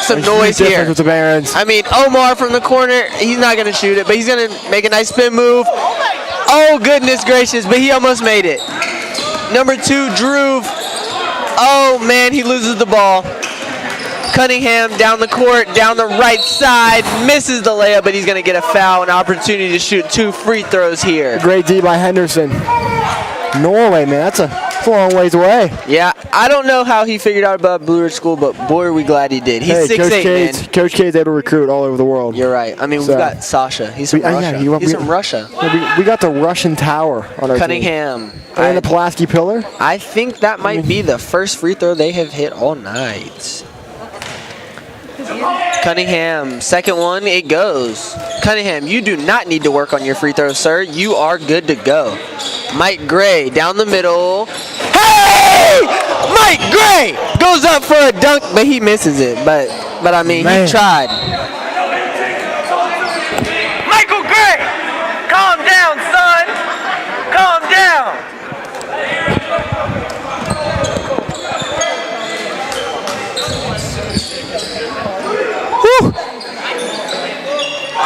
some Huge noise difference here. with the Barons. I mean, Omar from the corner, he's not going to shoot it, but he's going to make a nice spin move. Oh, goodness gracious, but he almost made it. Number 2, Drew. Oh, man, he loses the ball. Cunningham down the court, down the right side, misses the layup, but he's going to get a foul, an opportunity to shoot 2 free throws here. Great D by Henderson. Norway, man, that's a long ways away. Yeah, I don't know how he figured out about Blue Ridge School, but boy, are we glad he did. He's Hey, 6'8", man. Coach K's able to recruit all over the world. You're right. I mean, So- we've got Sasha. He's from Russia. He's from Russia. We got the Russian Tower on our team. Cunningham. And the Pulaski Pillar. I think that might be the first free throw they have hit all night. Cunningham, second one, it goes. Cunningham, you do not need to work on your free throw, sir. You are good to go. Mike Gray down the middle. Hey! Mike Gray goes up for a dunk, but he misses it. But I mean, Man. he tried. Michael Gray, calm down, son. Calm down.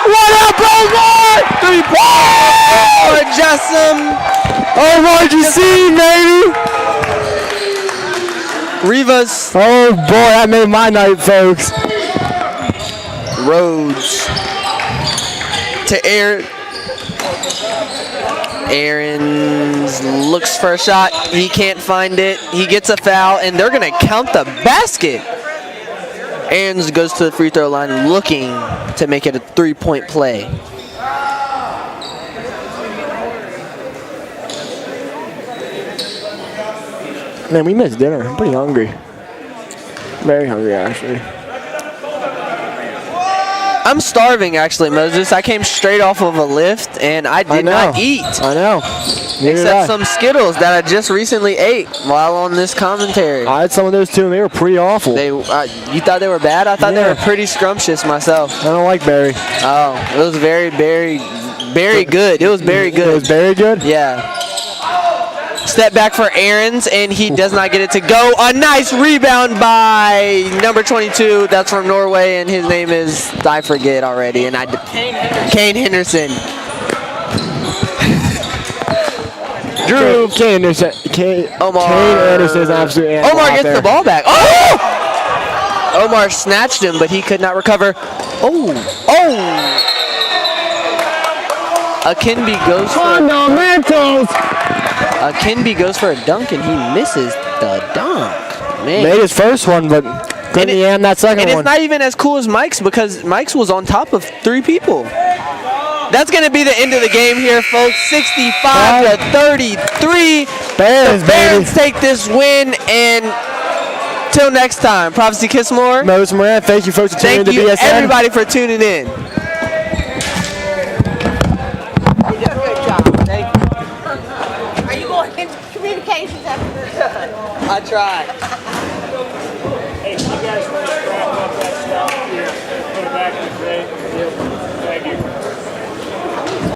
What up, Omar? 3 points. Justin. Omar, you see, baby? Rivas. Oh, boy, that made my night, folks. Rhodes to Aaron. Aaron looks for a shot. He can't find it. He gets a foul, and they're going to count the basket. Aaron goes to the free throw line looking to make it a 3-point play. Man, we missed dinner. I'm pretty hungry. Very hungry, actually. I'm starving actually, Moses. I came straight off of a lift and I did not eat. I know. Neither did I. Except some Skittles that I just recently ate while on this commentary. I had some of those too, and they were pretty awful. You thought they were bad? I thought they were pretty scrumptious myself. I don't like berry. Oh, it was very good. It was very good. It was very good? Yeah. Step back for Aarons, and he does not get it to go. A nice rebound by number 22. That's from Norway, and his name is, I forget already. And Kane Henderson. Drew. Kane Anderson is absolutely animal Omar out gets there. the ball back. Oh! Omar snatched him, but he could not recover. Oh! Akinbi goes for Fundamentals! Akinbi goes for a dunk, and he misses the dunk. Man. Made his first one, but couldn't end that second and one. it's not even as cool as Mike's because Mike's was on top of 3 people. That's going to be the end of the game here, folks. 65-33. Barons, the Barons take this win, and till next time, Prophecy Kissmore. Moses Moran, thank you folks for tuning in to BSN. Thank you everybody for tuning in. You did a good job. Thank you. Are you going into communications after this? I tried. Hey, you guys